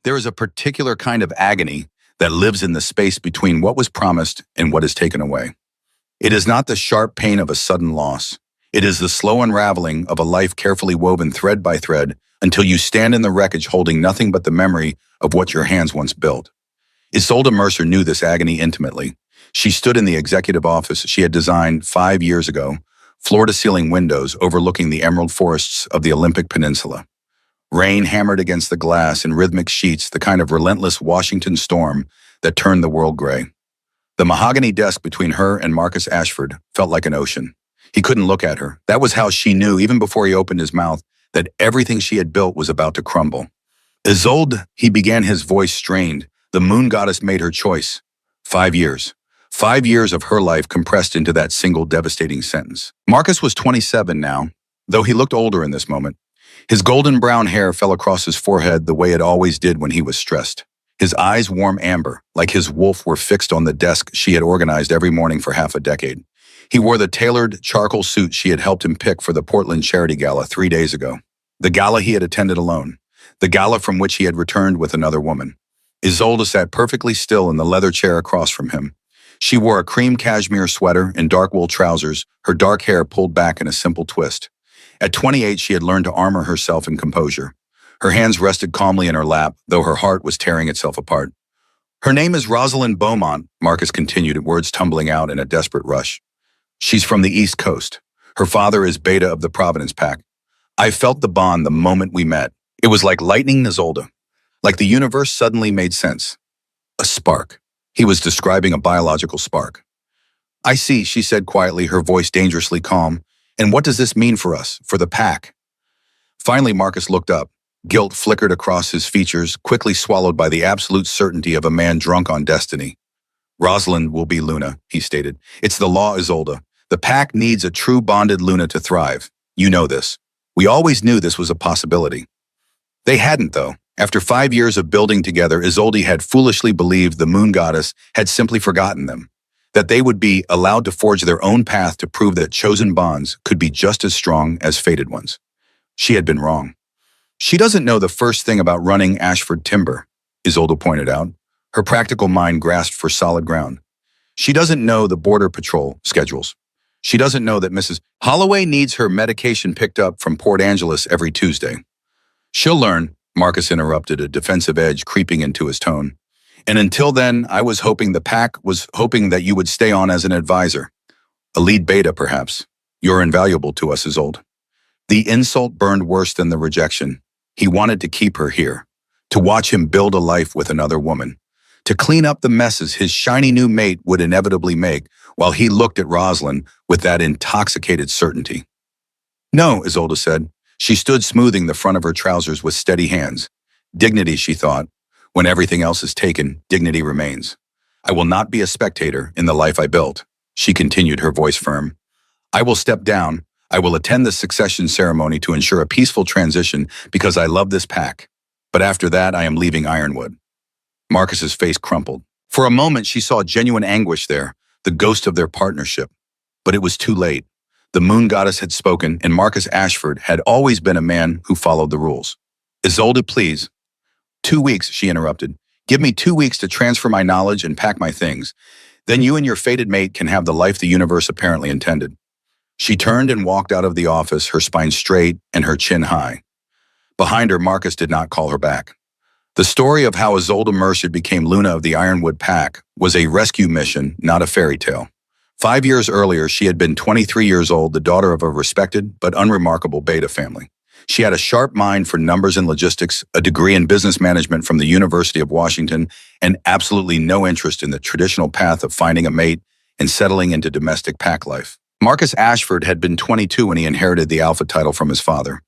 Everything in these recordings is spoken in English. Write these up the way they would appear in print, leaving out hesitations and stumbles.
There is a particular kind of agony that lives in the space between what was promised and what is taken away. It is not the sharp pain of a sudden loss. It is the slow unraveling of a life carefully woven thread by thread until you stand in the wreckage holding nothing but the memory of what your hands once built. Isolde Mercer knew this agony intimately. She stood in the executive office she had designed 5 years ago, floor-to-ceiling windows overlooking the emerald forests of the Olympic Peninsula. Rain hammered against the glass in rhythmic sheets, the kind of relentless Washington storm that turned the world gray. The mahogany desk between her and Marcus Ashford felt like an ocean. He couldn't look at her. That was how she knew, even before he opened his mouth, that everything she had built was about to crumble. Isolde, he began, his voice strained. The moon goddess made her choice. 5 years. 5 years of her life compressed into that single devastating sentence. Marcus was 27 now, though he looked older in this moment. His golden brown hair fell across his forehead the way it always did when he was stressed. His eyes warm amber, like his wolf, were fixed on the desk she had organized every morning for half a decade. He wore the tailored charcoal suit she had helped him pick for the Portland Charity Gala 3 days ago. The gala he had attended alone. The gala from which he had returned with another woman. Isolde sat perfectly still in the leather chair across from him. She wore a cream cashmere sweater and dark wool trousers, her dark hair pulled back in a simple twist. At 28, she had learned to armor herself in composure. Her hands rested calmly in her lap, though her heart was tearing itself apart. Her name is Rosalind Beaumont, Marcus continued, words tumbling out in a desperate rush. She's from the East Coast. Her father is Beta of the Providence Pack. I felt the bond the moment we met. It was like lightning, Isolde. Like the universe suddenly made sense. A spark. He was describing a biological spark. I see, she said quietly, her voice dangerously calm. And what does this mean for us, for the pack? Finally, Marcus looked up. Guilt flickered across his features, quickly swallowed by the absolute certainty of a man drunk on destiny. Rosalind will be Luna, he stated. It's the law, Isolde. The pack needs a true bonded Luna to thrive. You know this. We always knew this was a possibility. They hadn't, though. After 5 years of building together, Isolde had foolishly believed the moon goddess had simply forgotten them, that they would be allowed to forge their own path to prove that chosen bonds could be just as strong as fated ones. She had been wrong. She doesn't know the first thing about running Ashford Timber, Isolde pointed out. Her practical mind grasped for solid ground. She doesn't know the border patrol schedules. She doesn't know that Mrs. Holloway needs her medication picked up from Port Angeles every Tuesday. She'll learn, Marcus interrupted, a defensive edge creeping into his tone. And until then, I was hoping the pack was hoping that you would stay on as an advisor. A lead beta, perhaps. You're invaluable to us, Isolde. The insult burned worse than the rejection. He wanted to keep her here, to watch him build a life with another woman, to clean up the messes his shiny new mate would inevitably make, while he looked at Rosalind with that intoxicated certainty. No, Isolde said. She stood smoothing the front of her trousers with steady hands. Dignity, she thought. When everything else is taken, dignity remains. I will not be a spectator in the life I built, she continued, her voice firm. I will step down. I will attend the succession ceremony to ensure a peaceful transition because I love this pack. But after that, I am leaving Ironwood. Marcus's face crumpled. For a moment, she saw genuine anguish there, the ghost of their partnership. But it was too late. The moon goddess had spoken, and Marcus Ashford had always been a man who followed the rules. Isolde, please. 2 weeks, she interrupted. Give me 2 weeks to transfer my knowledge and pack my things. Then you and your fated mate can have the life the universe apparently intended. She turned and walked out of the office, her spine straight and her chin high. Behind her, Marcus did not call her back. The story of how Isolde Mercer became Luna of the Ironwood Pack was a rescue mission, not a fairy tale. 5 years earlier, she had been 23 years old, the daughter of a respected but unremarkable Beta family. She had a sharp mind for numbers and logistics, a degree in business management from the University of Washington, and absolutely no interest in the traditional path of finding a mate and settling into domestic pack life. Marcus Ashford had been 22 when he inherited the alpha title from his father.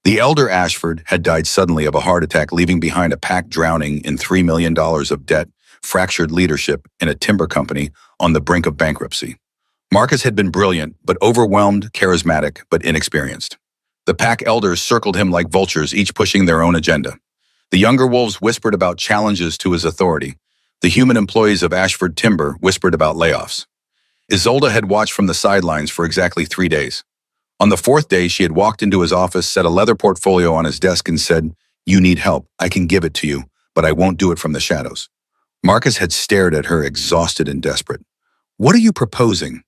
The elder Ashford had died suddenly of a heart attack, leaving behind a pack drowning in $3 million of debt, fractured leadership, and a timber company on the brink of bankruptcy. Marcus had been brilliant, but overwhelmed, charismatic, but inexperienced. The pack elders circled him like vultures, each pushing their own agenda. The younger wolves whispered about challenges to his authority. The human employees of Ashford Timber whispered about layoffs. Isolde had watched from the sidelines for exactly 3 days. On the 4th day, she had walked into his office, set a leather portfolio on his desk, and said, "You need help. I can give it to you. but I won't do it from the shadows. Marcus had stared at her, exhausted and desperate. What are you proposing?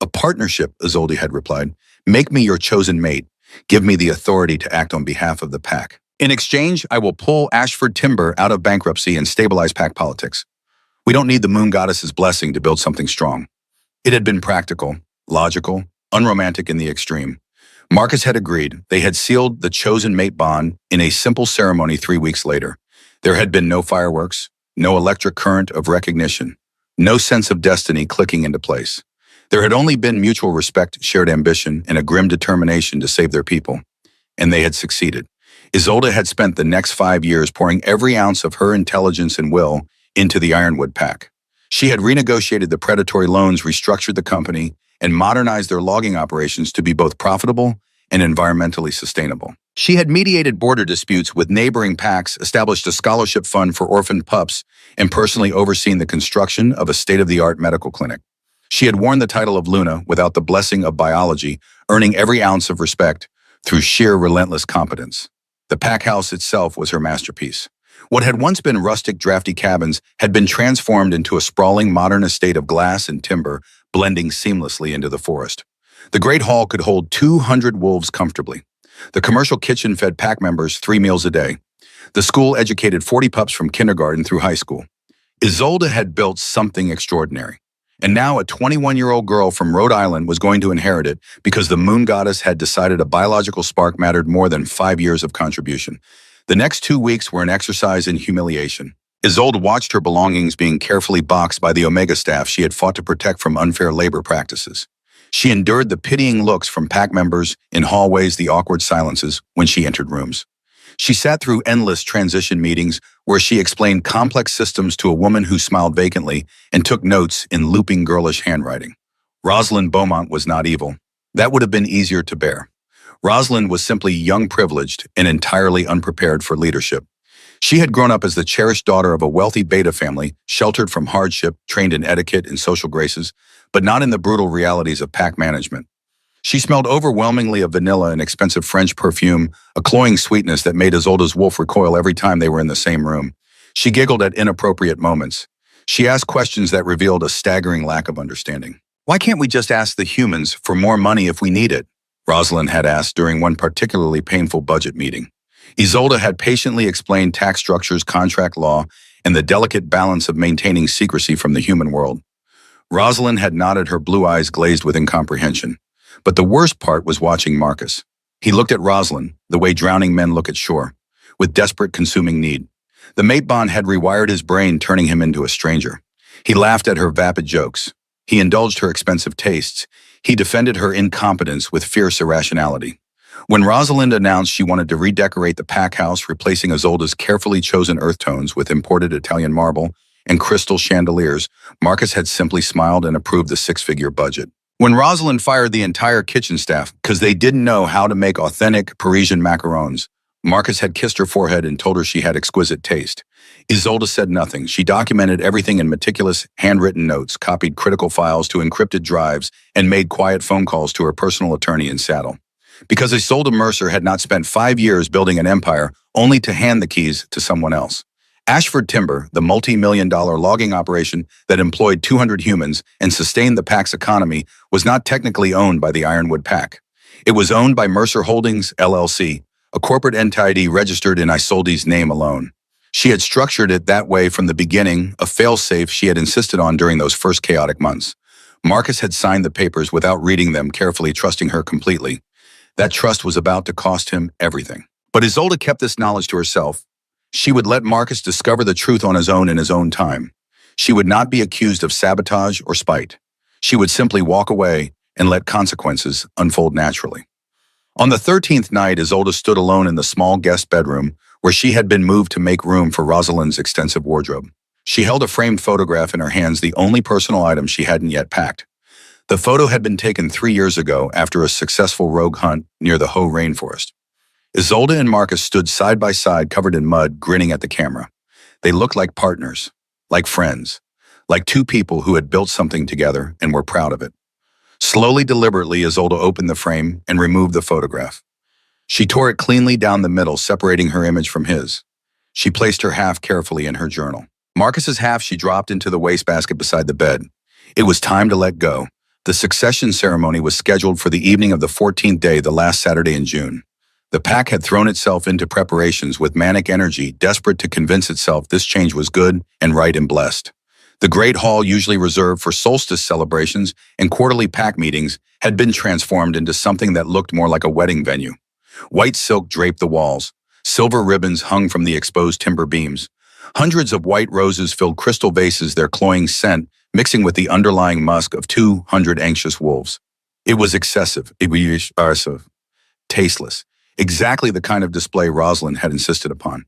A partnership, Isolde had replied. Make me your chosen mate. Give me the authority to act on behalf of the pack. In exchange, I will pull Ashford Timber out of bankruptcy and stabilize pack politics. We don't need the moon goddess's blessing to build something strong. It had been practical, logical, unromantic in the extreme. Marcus had agreed. They had sealed the chosen mate bond in a simple ceremony 3 weeks later. There had been no fireworks, no electric current of recognition, no sense of destiny clicking into place. There had only been mutual respect, shared ambition, and a grim determination to save their people. And they had succeeded. Isolde had spent the next 5 years pouring every ounce of her intelligence and will into the Ironwood pack. She had renegotiated the predatory loans, restructured the company, and modernized their logging operations to be both profitable and environmentally sustainable. She had mediated border disputes with neighboring packs, established a scholarship fund for orphaned pups, and personally overseen the construction of a state-of-the-art medical clinic. She had worn the title of Luna without the blessing of biology, earning every ounce of respect through sheer relentless competence. The pack house itself was her masterpiece. What had once been rustic, drafty cabins had been transformed into a sprawling modern estate of glass and timber, blending seamlessly into the forest. The great hall could hold 200 wolves comfortably. The commercial kitchen fed pack members 3 meals a day. The school educated 40 pups from kindergarten through high school. Isolde had built something extraordinary. And now a 21-year-old girl from Rhode Island was going to inherit it because the moon goddess had decided a biological spark mattered more than 5 years of contribution. The next 2 weeks were an exercise in humiliation. Isolde watched her belongings being carefully boxed by the Omega staff she had fought to protect from unfair labor practices. She endured the pitying looks from pack members in hallways, the awkward silences when she entered rooms. She sat through endless transition meetings where she explained complex systems to a woman who smiled vacantly and took notes in looping girlish handwriting. Rosalind Beaumont was not evil. That would have been easier to bear. Rosalind was simply young, privileged, and entirely unprepared for leadership. She had grown up as the cherished daughter of a wealthy beta family, sheltered from hardship, trained in etiquette and social graces, but not in the brutal realities of pack management. She smelled overwhelmingly of vanilla and expensive French perfume, a cloying sweetness that made Isolde's wolf recoil every time they were in the same room. She giggled at inappropriate moments. She asked questions that revealed a staggering lack of understanding. Why can't we just ask the humans for more money if we need it? Rosalind had asked during one particularly painful budget meeting. Isolde had patiently explained tax structures, contract law, and the delicate balance of maintaining secrecy from the human world. Rosalind had nodded, her blue eyes glazed with incomprehension. But the worst part was watching Marcus. He looked at Rosalind, the way drowning men look at shore, with desperate, consuming need. The mate bond had rewired his brain, turning him into a stranger. He laughed at her vapid jokes. He indulged her expensive tastes. He defended her incompetence with fierce irrationality. When Rosalind announced she wanted to redecorate the pack house, replacing Isolde's carefully chosen earth tones with imported Italian marble and crystal chandeliers, Marcus had simply smiled and approved the 6-figure budget. When Rosalind fired the entire kitchen staff because they didn't know how to make authentic Parisian macarons, Marcus had kissed her forehead and told her she had exquisite taste. Isolde said nothing. She documented everything in meticulous, handwritten notes, copied critical files to encrypted drives, and made quiet phone calls to her personal attorney in Saddle. Because Isolde Mercer had not spent 5 years building an empire only to hand the keys to someone else. Ashford Timber, the multi-million-dollar logging operation that employed 200 humans and sustained the pack's economy, was not technically owned by the Ironwood pack. It was owned by Mercer Holdings, LLC, a corporate entity registered in Isolde's name alone. She had structured it that way from the beginning, a fail-safe she had insisted on during those first chaotic months. Marcus had signed the papers without reading them carefully, trusting her completely. That trust was about to cost him everything. But Isolde kept this knowledge to herself. She would let Marcus discover the truth on his own in his own time. She would not be accused of sabotage or spite. She would simply walk away and let consequences unfold naturally. On the 13th night, Isolde stood alone in the small guest bedroom where she had been moved to make room for Rosalind's extensive wardrobe. She held a framed photograph in her hands, the only personal item she hadn't yet packed. The photo had been taken 3 years ago after a successful rogue hunt near the Hoh rainforest. Isolde and Marcus stood side by side, covered in mud, grinning at the camera. They looked like partners, like friends, like two people who had built something together and were proud of it. Slowly, deliberately, Isolde opened the frame and removed the photograph. She tore it cleanly down the middle, separating her image from his. She placed her half carefully in her journal. Marcus's half she dropped into the wastebasket beside the bed. It was time to let go. The succession ceremony was scheduled for the evening of the 14th day, the last Saturday in June. The pack had thrown itself into preparations with manic energy, desperate to convince itself this change was good and right and blessed. The Great Hall, usually reserved for solstice celebrations and quarterly pack meetings, had been transformed into something that looked more like a wedding venue. White silk draped the walls. Silver ribbons hung from the exposed timber beams. Hundreds of white roses filled crystal vases, their cloying scent mixing with the underlying musk of 200 anxious wolves. It was excessive, tasteless, exactly the kind of display Rosalind had insisted upon.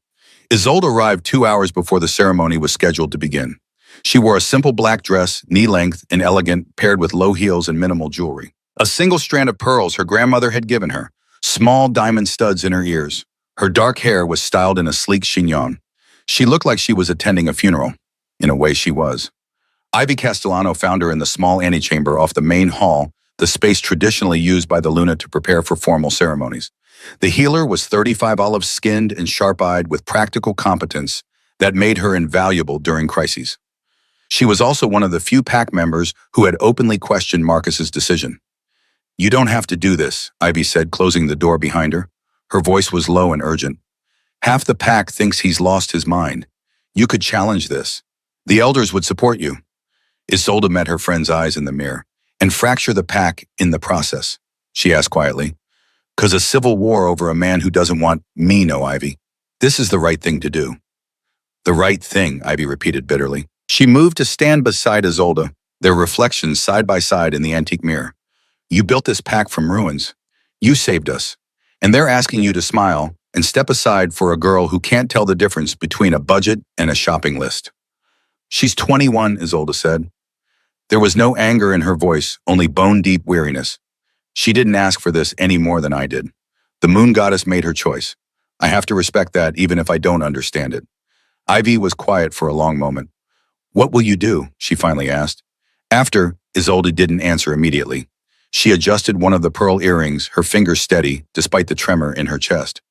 Isolde arrived 2 hours before the ceremony was scheduled to begin. She wore a simple black dress, knee-length and elegant, paired with low heels and minimal jewelry. A single strand of pearls her grandmother had given her, small diamond studs in her ears. Her dark hair was styled in a sleek chignon. She looked like she was attending a funeral. In a way, she was. Ivy Castellano found her in the small antechamber off the main hall, the space traditionally used by the Luna to prepare for formal ceremonies. The healer was 35, olive-skinned and sharp-eyed with practical competence that made her invaluable during crises. She was also one of the few pack members who had openly questioned Marcus's decision. "You don't have to do this," Ivy said, closing the door behind her. Her voice was low and urgent. "Half the pack thinks he's lost his mind. You could challenge this. The elders would support you." Isolde met her friend's eyes in the mirror. "And fracture the pack in the process?" she asked quietly. "'Cause a civil war over a man who doesn't want me, no, Ivy. This is the right thing to do." "The right thing," Ivy repeated bitterly. She moved to stand beside Isolde, their reflections side by side in the antique mirror. "You built this pack from ruins. You saved us. And they're asking you to smile and step aside for a girl who can't tell the difference between a budget and a shopping list." "She's 21, Isolde said. There was no anger in her voice, only bone-deep weariness. "She didn't ask for this any more than I did. The moon goddess made her choice. I have to respect that even if I don't understand it." Ivy was quiet for a long moment. "What will you do?" she finally asked. After, Isolde didn't answer immediately. She adjusted one of the pearl earrings, her fingers steady, despite the tremor in her chest.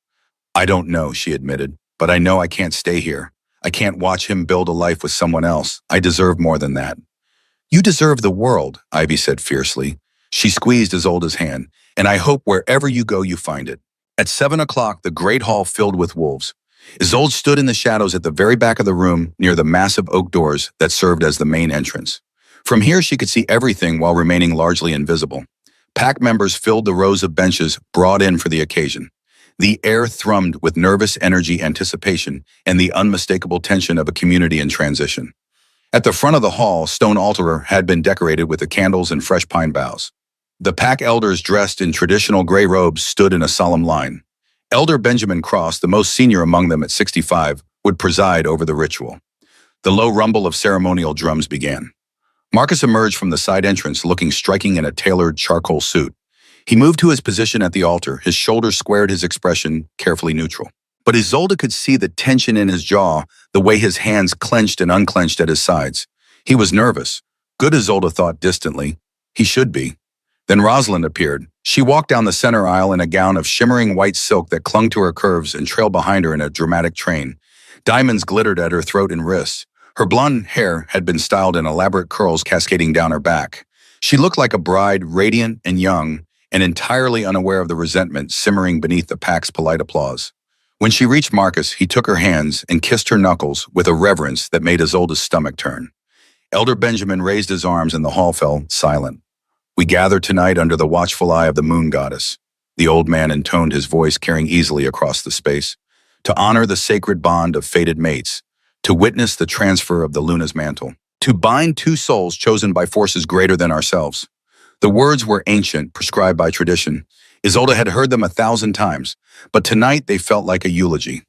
"I don't know," she admitted, "but I know I can't stay here. I can't watch him build a life with someone else. I deserve more than that." "You deserve the world," Ivy said fiercely. She squeezed Isolde's hand. "And I hope wherever you go, you find it." At 7 o'clock, the great hall filled with wolves. Isolde stood in the shadows at the very back of the room, near the massive oak doors that served as the main entrance. From here, she could see everything while remaining largely invisible. Pack members filled the rows of benches brought in for the occasion. The air thrummed with nervous energy, anticipation, and the unmistakable tension of a community in transition. At the front of the hall, stone altar had been decorated with the candles and fresh pine boughs. The pack elders, dressed in traditional gray robes, stood in a solemn line. Elder Benjamin Cross, the most senior among them at 65, would preside over the ritual. The low rumble of ceremonial drums began. Marcus emerged from the side entrance, looking striking in a tailored charcoal suit. He moved to his position at the altar, his shoulders squared, his expression carefully neutral. But Isolde could see the tension in his jaw, the way his hands clenched and unclenched at his sides. He was nervous. Good, Isolde thought distantly. He should be. Then Rosalind appeared. She walked down the center aisle in a gown of shimmering white silk that clung to her curves and trailed behind her in a dramatic train. Diamonds glittered at her throat and wrists. Her blonde hair had been styled in elaborate curls cascading down her back. She looked like a bride, radiant and young, and entirely unaware of the resentment simmering beneath the pack's polite applause. When she reached Marcus, he took her hands and kissed her knuckles with a reverence that made Isolde's stomach turn. Elder Benjamin raised his arms and the hall fell silent. "We gather tonight under the watchful eye of the moon goddess," the old man intoned, his voice carrying easily across the space, "to honor the sacred bond of fated mates, to witness the transfer of the Luna's mantle, to bind two souls chosen by forces greater than ourselves." The words were ancient, prescribed by tradition. Isolde had heard them 1,000 times, but tonight they felt like a eulogy.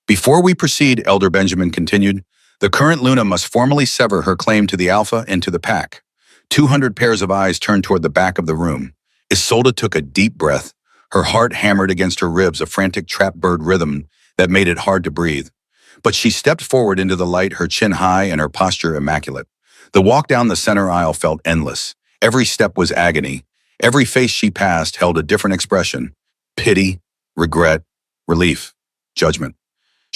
"Before we proceed," Elder Benjamin continued, "the current Luna must formally sever her claim to the Alpha and to the Pack." 200 pairs of eyes turned toward the back of the room. Isolde took a deep breath. Her heart hammered against her ribs, a frantic trap bird rhythm that made it hard to breathe. But she stepped forward into the light, her chin high and her posture immaculate. The walk down the center aisle felt endless. Every step was agony. Every face she passed held a different expression: pity, regret, relief, judgment.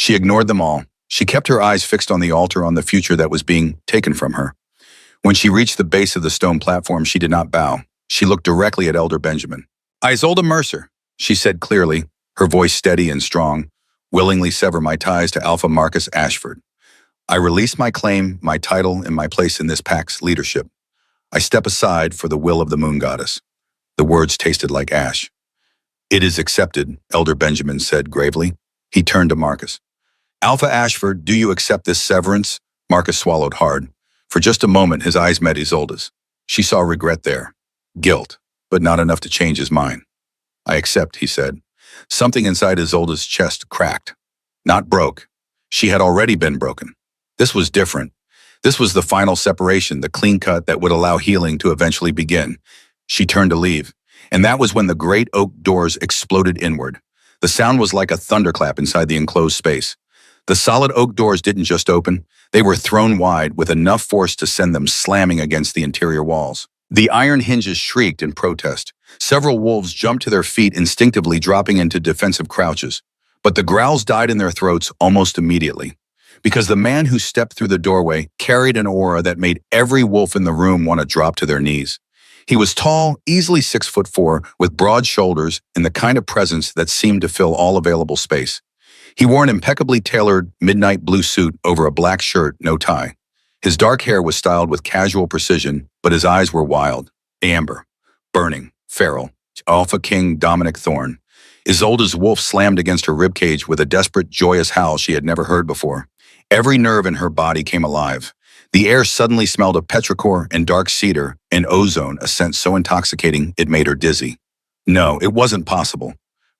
She ignored them all. She kept her eyes fixed on the altar, on the future that was being taken from her. When she reached the base of the stone platform, she did not bow. She looked directly at Elder Benjamin. "Isolde Mercer," she said clearly, her voice steady and strong, "willingly sever my ties to Alpha Marcus Ashford. I release my claim, my title, and my place in this pack's leadership. I step aside for the will of the Moon Goddess." The words tasted like ash. "It is accepted," Elder Benjamin said gravely. He turned to Marcus. "Alpha Ashford, do you accept this severance?" Marcus swallowed hard. For just a moment, his eyes met Isolde's. She saw regret there, guilt, but not enough to change his mind. "I accept," he said. Something inside Isolde's chest cracked. Not broke. She had already been broken. This was different. This was the final separation, the clean cut that would allow healing to eventually begin. She turned to leave, and that was when the great oak doors exploded inward. The sound was like a thunderclap inside the enclosed space. The solid oak doors didn't just open, they were thrown wide with enough force to send them slamming against the interior walls. The iron hinges shrieked in protest. Several wolves jumped to their feet, instinctively dropping into defensive crouches. But the growls died in their throats almost immediately, because the man who stepped through the doorway carried an aura that made every wolf in the room want to drop to their knees. He was tall, easily 6'4", with broad shoulders and the kind of presence that seemed to fill all available space. He wore an impeccably tailored midnight blue suit over a black shirt, no tie. His dark hair was styled with casual precision, but his eyes were wild, amber, burning, feral. Alpha King Dominic Thorne. Isolde's wolf slammed against her ribcage with a desperate, joyous howl she had never heard before. Every nerve in her body came alive. The air suddenly smelled of petrichor and dark cedar and ozone, a scent so intoxicating it made her dizzy. No, it wasn't possible.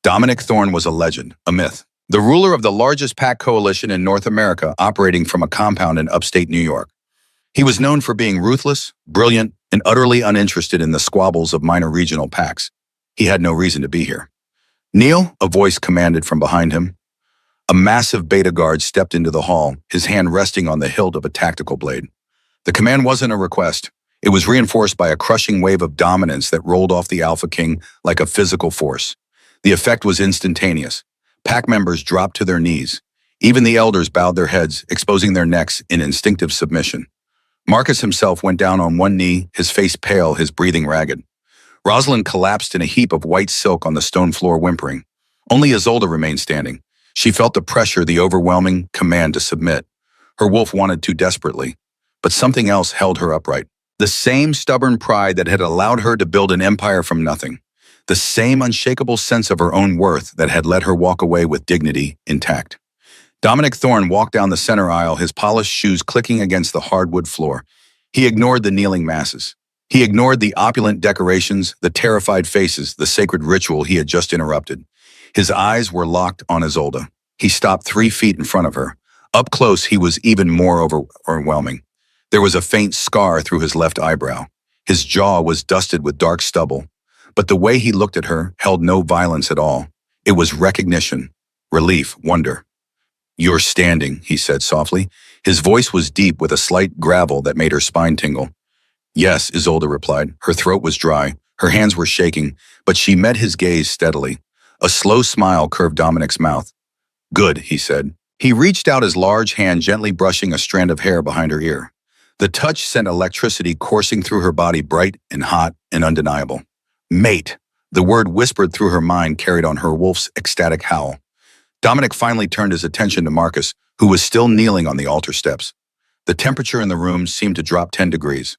Dominic Thorne was a legend, a myth. The ruler of the largest pack coalition in North America, operating from a compound in upstate New York. He was known for being ruthless, brilliant, and utterly uninterested in the squabbles of minor regional packs. He had no reason to be here. "Kneel," a voice commanded from behind him. A massive beta guard stepped into the hall, his hand resting on the hilt of a tactical blade. The command wasn't a request. It was reinforced by a crushing wave of dominance that rolled off the Alpha King like a physical force. The effect was instantaneous. Pack members dropped to their knees. Even the elders bowed their heads, exposing their necks in instinctive submission. Marcus himself went down on one knee, his face pale, his breathing ragged. Rosalind collapsed in a heap of white silk on the stone floor, whimpering. Only Isolde remained standing. She felt the pressure, the overwhelming command to submit. Her wolf wanted to desperately, but something else held her upright. The same stubborn pride that had allowed her to build an empire from nothing. The same unshakable sense of her own worth that had let her walk away with dignity intact. Dominic Thorne walked down the center aisle, his polished shoes clicking against the hardwood floor. He ignored the kneeling masses. He ignored the opulent decorations, the terrified faces, the sacred ritual he had just interrupted. His eyes were locked on Isolde. He stopped 3 feet in front of her. Up close, he was even more overwhelming. There was a faint scar through his left eyebrow. His jaw was dusted with dark stubble. But the way he looked at her held no violence at all. It was recognition, relief, wonder. "You're standing," he said softly. His voice was deep with a slight gravel that made her spine tingle. "Yes," Isolde replied. Her throat was dry. Her hands were shaking, but she met his gaze steadily. A slow smile curved Dominic's mouth. "Good," he said. He reached out his large hand, gently brushing a strand of hair behind her ear. The touch sent electricity coursing through her body, bright and hot and undeniable. "Mate." The word whispered through her mind carried on her wolf's ecstatic howl. Dominic finally turned his attention to Marcus, who was still kneeling on the altar steps. The temperature in the room seemed to drop 10 degrees.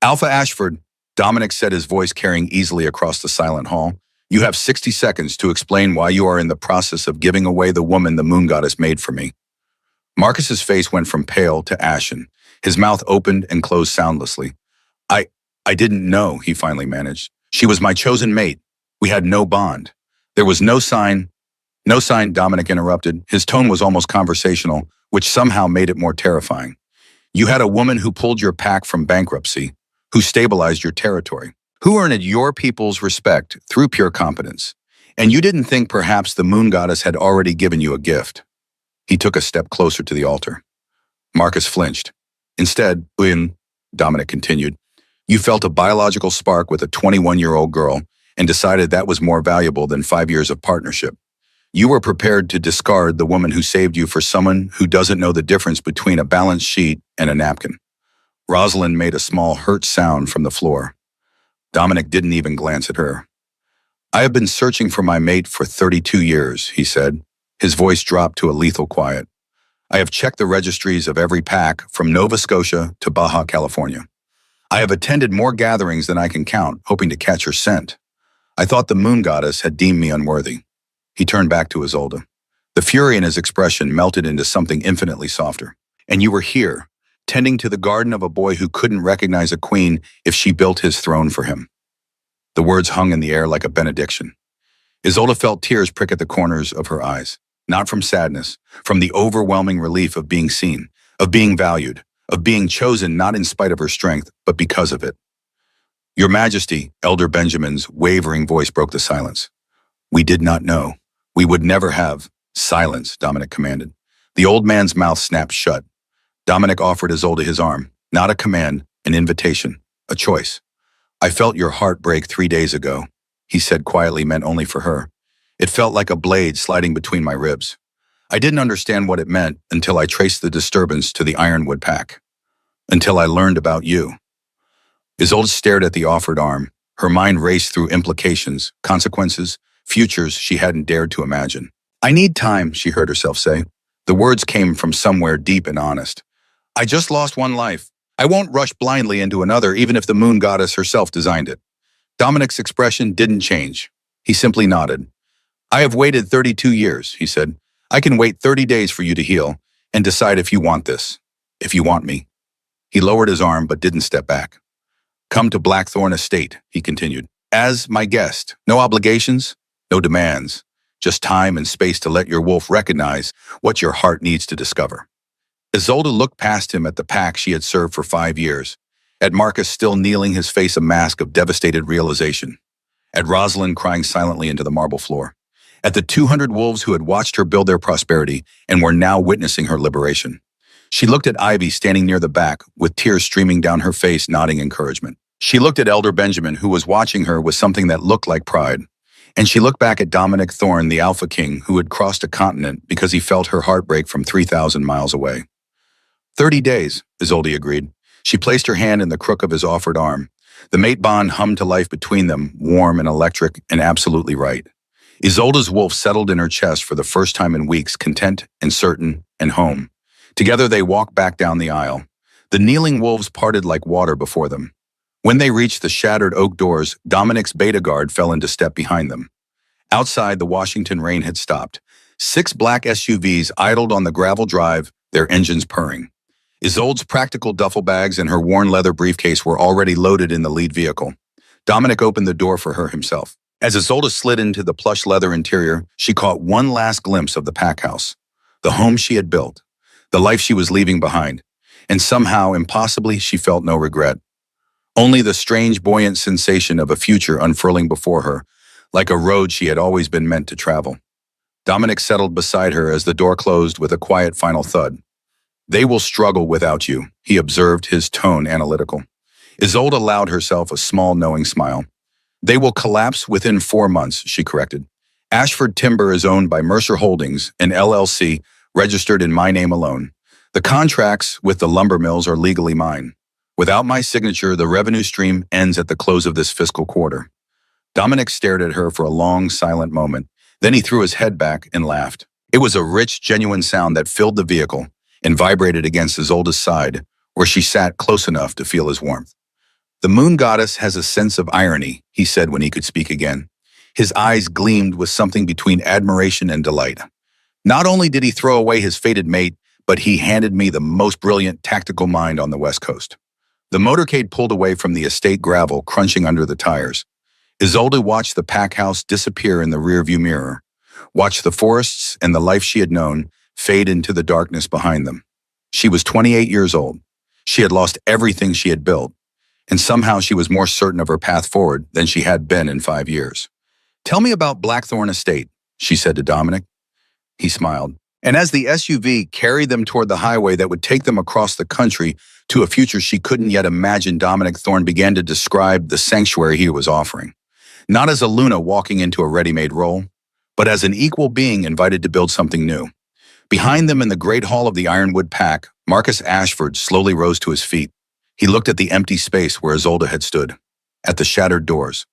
"Alpha Ashford," Dominic said, his voice carrying easily across the silent hall. "You have 60 seconds to explain why you are in the process of giving away the woman the Moon Goddess made for me." Marcus's face went from pale to ashen. His mouth opened and closed soundlessly. I didn't know," he finally managed. "She was my chosen mate. We had no bond. There was no sign." "No sign," Dominic interrupted. His tone was almost conversational, which somehow made it more terrifying. "You had a woman who pulled your pack from bankruptcy, who stabilized your territory, who earned your people's respect through pure competence. And you didn't think perhaps the Moon Goddess had already given you a gift." He took a step closer to the altar. Marcus flinched. "Instead, Dominic continued, you felt a biological spark with a 21-year-old girl and decided that was more valuable than 5 years of partnership. You were prepared to discard the woman who saved you for someone who doesn't know the difference between a balance sheet and a napkin. Rosalind made a small hurt sound from the floor. Dominic didn't even glance at her. I have been searching for my mate for 32 years, he said. His voice dropped to a lethal quiet. I have checked the registries of every pack from Nova Scotia to Baja California. I have attended more gatherings than I can count, hoping to catch her scent. I thought the moon goddess had deemed me unworthy. He turned back to Isolde. The fury in his expression melted into something infinitely softer. And you were here, tending to the garden of a boy who couldn't recognize a queen if she built his throne for him. The words hung in the air like a benediction. Isolde felt tears prick at the corners of her eyes, not from sadness, from the overwhelming relief of being seen, of being valued, of being chosen not in spite of her strength, but because of it. Your Majesty, Elder Benjamin's wavering voice broke the silence. We did not know. We would never have. Silence, Dominic commanded. The old man's mouth snapped shut. Dominic offered Isolde his arm, not a command, an invitation, a choice. I felt your heart break 3 days ago, he said quietly, meant only for her. It felt like a blade sliding between my ribs. I didn't understand what it meant until I traced the disturbance to the Ironwood pack. Until I learned about you. Isolde stared at the offered arm. Her mind raced through implications, consequences, futures she hadn't dared to imagine. I need time, she heard herself say. The words came from somewhere deep and honest. I just lost one life. I won't rush blindly into another, even if the moon goddess herself designed it. Dominic's expression didn't change. He simply nodded. I have waited 32 years, he said. I can wait 30 days for you to heal and decide if you want this, if you want me. He lowered his arm but didn't step back. Come to Blackthorn Estate, he continued. As my guest, no obligations, no demands, just time and space to let your wolf recognize what your heart needs to discover. Isolde looked past him at the pack she had served for 5 years, at Marcus still kneeling, his face a mask of devastated realization, at Rosalind crying silently into the marble floor, at the 200 wolves who had watched her build their prosperity and were now witnessing her liberation. She looked at Ivy standing near the back, with tears streaming down her face, nodding encouragement. She looked at Elder Benjamin, who was watching her with something that looked like pride. And she looked back at Dominic Thorne, the Alpha King, who had crossed a continent because he felt her heart break from 3,000 miles away. 30 days, Isolde agreed. She placed her hand in the crook of his offered arm. The mate bond hummed to life between them, warm and electric and absolutely right. Isolde's wolf settled in her chest for the first time in weeks, content and certain and home. Together they walked back down the aisle. The kneeling wolves parted like water before them. When they reached the shattered oak doors, Dominic's beta guard fell into step behind them. Outside, the Washington rain had stopped. 6 black SUVs idled on the gravel drive, their engines purring. Isolde's practical duffel bags and her worn leather briefcase were already loaded in the lead vehicle. Dominic opened the door for her himself. As Isolde slid into the plush leather interior, she caught one last glimpse of the pack house, the home she had built, the life she was leaving behind, and somehow, impossibly, she felt no regret. Only the strange, buoyant sensation of a future unfurling before her, like a road she had always been meant to travel. Dominic settled beside her as the door closed with a quiet final thud. They will struggle without you, he observed, his tone analytical. Isolde allowed herself a small, knowing smile. They will collapse within 4 months, she corrected. Ashford Timber is owned by Mercer Holdings, an LLC, registered in my name alone. The contracts with the lumber mills are legally mine. Without my signature, the revenue stream ends at the close of this fiscal quarter. Dominic stared at her for a long, silent moment. Then he threw his head back and laughed. It was a rich, genuine sound that filled the vehicle and vibrated against Isolde's side, where she sat close enough to feel his warmth. The moon goddess has a sense of irony, he said when he could speak again. His eyes gleamed with something between admiration and delight. Not only did he throw away his fated mate, but he handed me the most brilliant tactical mind on the West Coast. The motorcade pulled away from the estate gravel, crunching under the tires. Isolde watched the pack house disappear in the rearview mirror, watched the forests and the life she had known fade into the darkness behind them. She was 28 years old. She had lost everything she had built, and somehow she was more certain of her path forward than she had been in 5 years. Tell me about Blackthorn Estate, she said to Dominic. He smiled. And as the SUV carried them toward the highway that would take them across the country to a future she couldn't yet imagine, Dominic Thorne began to describe the sanctuary he was offering. Not as a Luna walking into a ready-made role, but as an equal being invited to build something new. Behind them in the great hall of the Ironwood Pack, Marcus Ashford slowly rose to his feet. He looked at the empty space where Isolde had stood, at the shattered doors,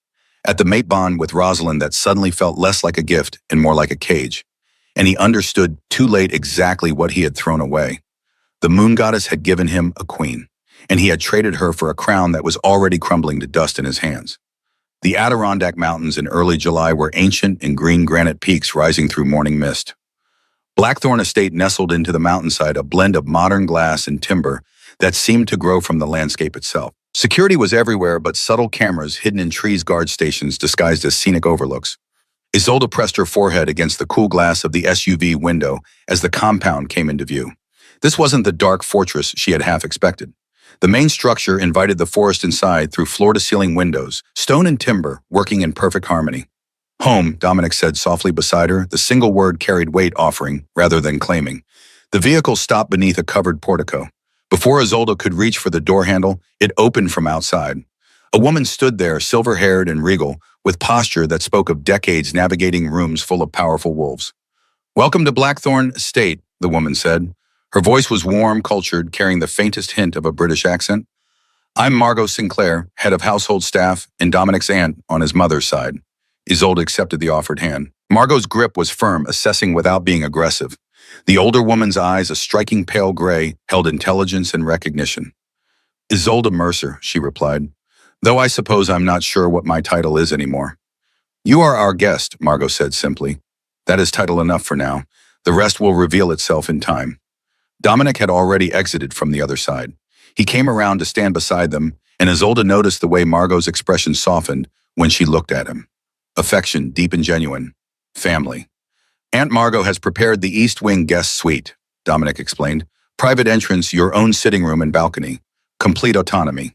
at the mate bond with Rosalind that suddenly felt less like a gift and more like a cage. And he understood too late exactly what he had thrown away. The moon goddess had given him a queen, and he had traded her for a crown that was already crumbling to dust in his hands. The Adirondack Mountains in early July were ancient and green granite peaks rising through morning mist. Blackthorn Estate nestled into the mountainside, a blend of modern glass and timber that seemed to grow from the landscape itself. Security was everywhere, but subtle cameras hidden in trees guard stations disguised as scenic overlooks. Isolde pressed her forehead against the cool glass of the SUV window as the compound came into view. This wasn't the dark fortress she had half expected. The main structure invited the forest inside through floor-to-ceiling windows, stone and timber working in perfect harmony. Home, Dominic said softly beside her, the single word carried weight, offering rather than claiming. The vehicle stopped beneath a covered portico. Before Isolde could reach for the door handle, it opened from outside. A woman stood there, silver-haired and regal, with posture that spoke of decades navigating rooms full of powerful wolves. "Welcome to Blackthorn Estate," the woman said. Her voice was warm, cultured, carrying the faintest hint of a British accent. "I'm Margot Sinclair, head of household staff, and Dominic's aunt on his mother's side." Isolde accepted the offered hand. Margot's grip was firm, assessing without being aggressive. The older woman's eyes, a striking pale gray, held intelligence and recognition. "Isolde Mercer," she replied, "though I suppose I'm not sure what my title is anymore." "You are our guest," Margot said simply. "That is title enough for now. The rest will reveal itself in time." Dominic had already exited from the other side. He came around to stand beside them, and Isolde noticed the way Margot's expression softened when she looked at him. Affection, deep and genuine. Family. "Aunt Margot has prepared the East Wing guest suite," Dominic explained. "Private entrance, your own sitting room and balcony. Complete autonomy."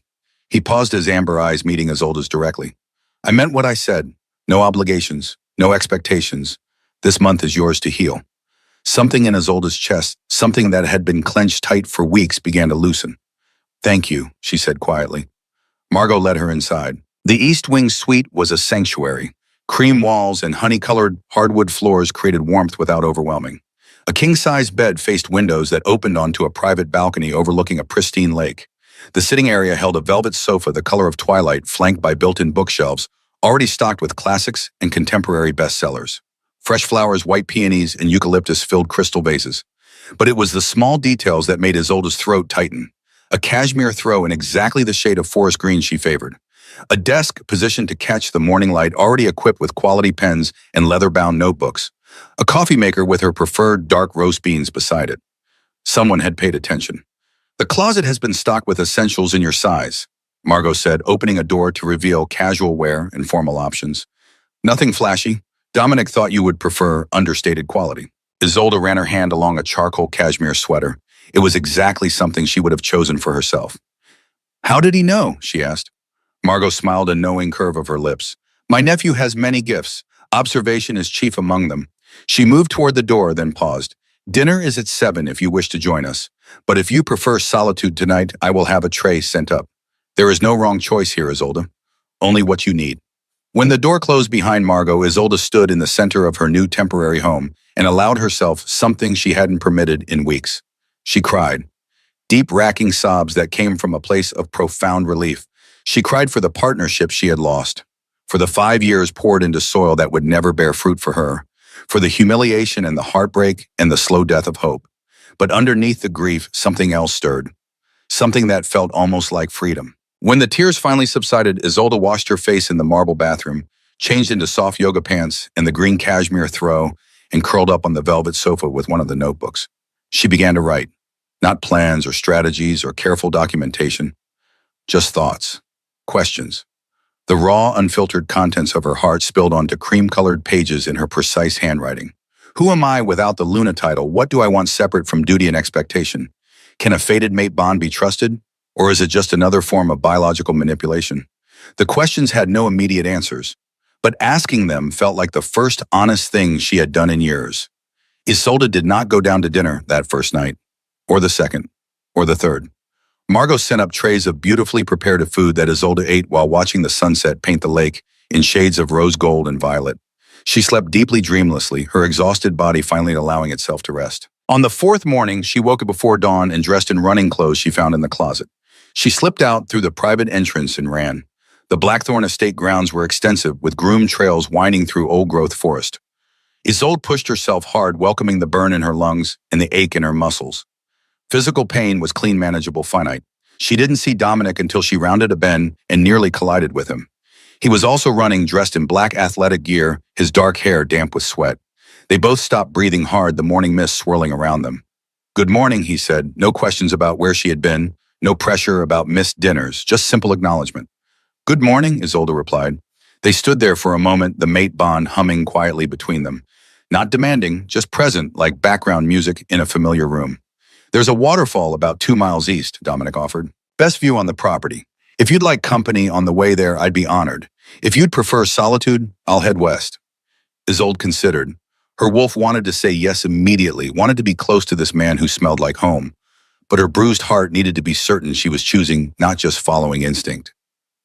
He paused, his amber eyes meeting Isolde's directly. "I meant what I said. No obligations, no expectations. This month is yours to heal." Something in Isolde's chest, something that had been clenched tight for weeks, began to loosen. "Thank you," she said quietly. Margot led her inside. The East Wing suite was a sanctuary. Cream walls and honey-colored hardwood floors created warmth without overwhelming. A king-size bed faced windows that opened onto a private balcony overlooking a pristine lake. The sitting area held a velvet sofa the color of twilight, flanked by built-in bookshelves, already stocked with classics and contemporary bestsellers. Fresh flowers, white peonies, and eucalyptus filled crystal vases. But it was the small details that made Isolde's throat tighten. A cashmere throw in exactly the shade of forest green she favored. A desk positioned to catch the morning light, already equipped with quality pens and leather-bound notebooks. A coffee maker with her preferred dark roast beans beside it. Someone had paid attention. "The closet has been stocked with essentials in your size," Margot said, opening a door to reveal casual wear and formal options. "Nothing flashy. Dominic thought you would prefer understated quality." Isolde ran her hand along a charcoal cashmere sweater. It was exactly something she would have chosen for herself. "How did he know?" she asked. Margot smiled, a knowing curve of her lips. "My nephew has many gifts. Observation is chief among them." She moved toward the door, then paused. "Dinner is at 7 if you wish to join us. But if you prefer solitude tonight, I will have a tray sent up. There is no wrong choice here, Isolde. Only what you need." When the door closed behind Margot, Isolde stood in the center of her new temporary home and allowed herself something she hadn't permitted in weeks. She cried. Deep, racking sobs that came from a place of profound relief. She cried for the partnership she had lost, for the 5 years poured into soil that would never bear fruit for her, for the humiliation and the heartbreak and the slow death of hope. But underneath the grief, something else stirred, something that felt almost like freedom. When the tears finally subsided, Isolde washed her face in the marble bathroom, changed into soft yoga pants and the green cashmere throw, and curled up on the velvet sofa with one of the notebooks. She began to write, not plans or strategies or careful documentation, just thoughts. Questions. The raw, unfiltered contents of her heart spilled onto cream-colored pages in her precise handwriting. Who am I without the Luna title? What do I want separate from duty and expectation? Can a fated mate bond be trusted? Or is it just another form of biological manipulation? The questions had no immediate answers, but asking them felt like the first honest thing she had done in years. Isolde did not go down to dinner that first night, or the second, or the third. Margot sent up trays of beautifully prepared food that Isolde ate while watching the sunset paint the lake in shades of rose gold and violet. She slept deeply dreamlessly, her exhausted body finally allowing itself to rest. On the fourth morning, she woke up before dawn and dressed in running clothes she found in the closet. She slipped out through the private entrance and ran. The Blackthorn estate grounds were extensive, with groomed trails winding through old-growth forest. Isolde pushed herself hard, welcoming the burn in her lungs and the ache in her muscles. Physical pain was clean, manageable, finite. She didn't see Dominic until she rounded a bend and nearly collided with him. He was also running, dressed in black athletic gear, his dark hair damp with sweat. They both stopped, breathing hard, the morning mist swirling around them. "Good morning," he said, no questions about where she had been, no pressure about missed dinners, just simple acknowledgement. "Good morning," Isolde replied. They stood there for a moment, the mate bond humming quietly between them. Not demanding, just present, like background music in a familiar room. "There's a waterfall about 2 miles east," Dominic offered. "Best view on the property. If you'd like company on the way there, I'd be honored. If you'd prefer solitude, I'll head west." Isolde considered. Her wolf wanted to say yes immediately, wanted to be close to this man who smelled like home. But her bruised heart needed to be certain she was choosing, not just following instinct.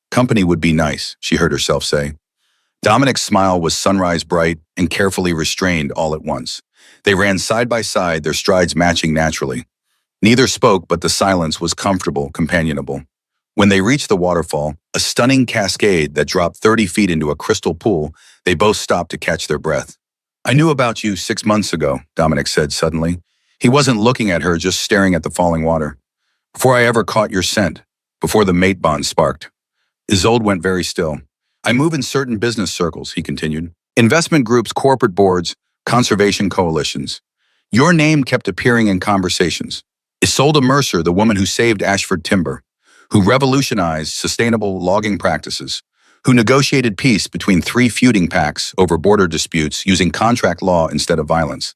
Company would be nice, she heard herself say. Dominic's smile was sunrise bright and carefully restrained all at once. They ran side by side, their strides matching naturally. Neither spoke, but the silence was comfortable, companionable. When they reached the waterfall, a stunning cascade that dropped 30 feet into a crystal pool, they both stopped to catch their breath. "I knew about you 6 months ago," Dominic said suddenly. He wasn't looking at her, just staring at the falling water. "Before I ever caught your scent, before the mate bond sparked." Isolde went very still. "I move in certain business circles," he continued. "Investment groups, corporate boards, conservation coalitions. Your name kept appearing in conversations. Isolde Mercer, the woman who saved Ashford Timber, who revolutionized sustainable logging practices, who negotiated peace between 3 feuding packs over border disputes using contract law instead of violence."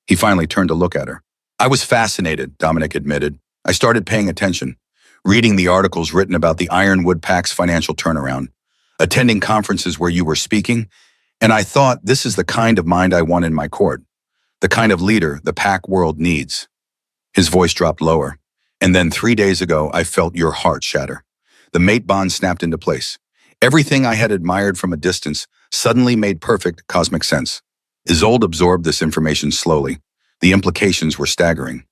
He finally turned to look at her. "I was fascinated," Dominic admitted. "I started paying attention, reading the articles written about the Ironwood Pack's financial turnaround, attending conferences where you were speaking, and I thought, this is the kind of mind I want in my court, the kind of leader the pack world needs." His voice dropped lower. "And then 3 days ago, I felt your heart shatter." The mate bond snapped into place. Everything I had admired from a distance suddenly made perfect cosmic sense. Isolde absorbed this information slowly. The implications were staggering.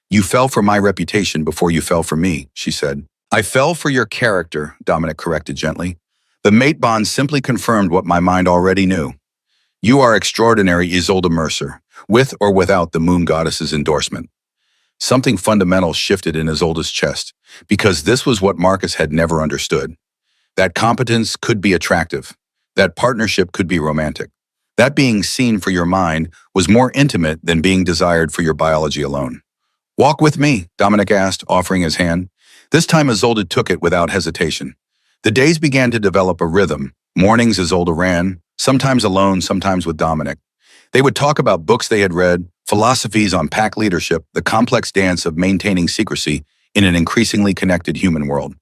"You fell for my reputation before you fell for me," she said. "I fell for your character," Dominic corrected gently. "The mate bond simply confirmed what my mind already knew. You are extraordinary, Isolde Mercer, with or without the moon goddess's endorsement." Something fundamental shifted in Isolde's chest, because this was what Marcus had never understood. That competence could be attractive. That partnership could be romantic. That being seen for your mind was more intimate than being desired for your biology alone. "Walk with me," Dominic asked, offering his hand. This time Isolde took it without hesitation. The days began to develop a rhythm. Mornings Isolde ran, sometimes alone, sometimes with Dominic. They would talk about books they had read, philosophies on pack leadership, the complex dance of maintaining secrecy in an increasingly connected human world.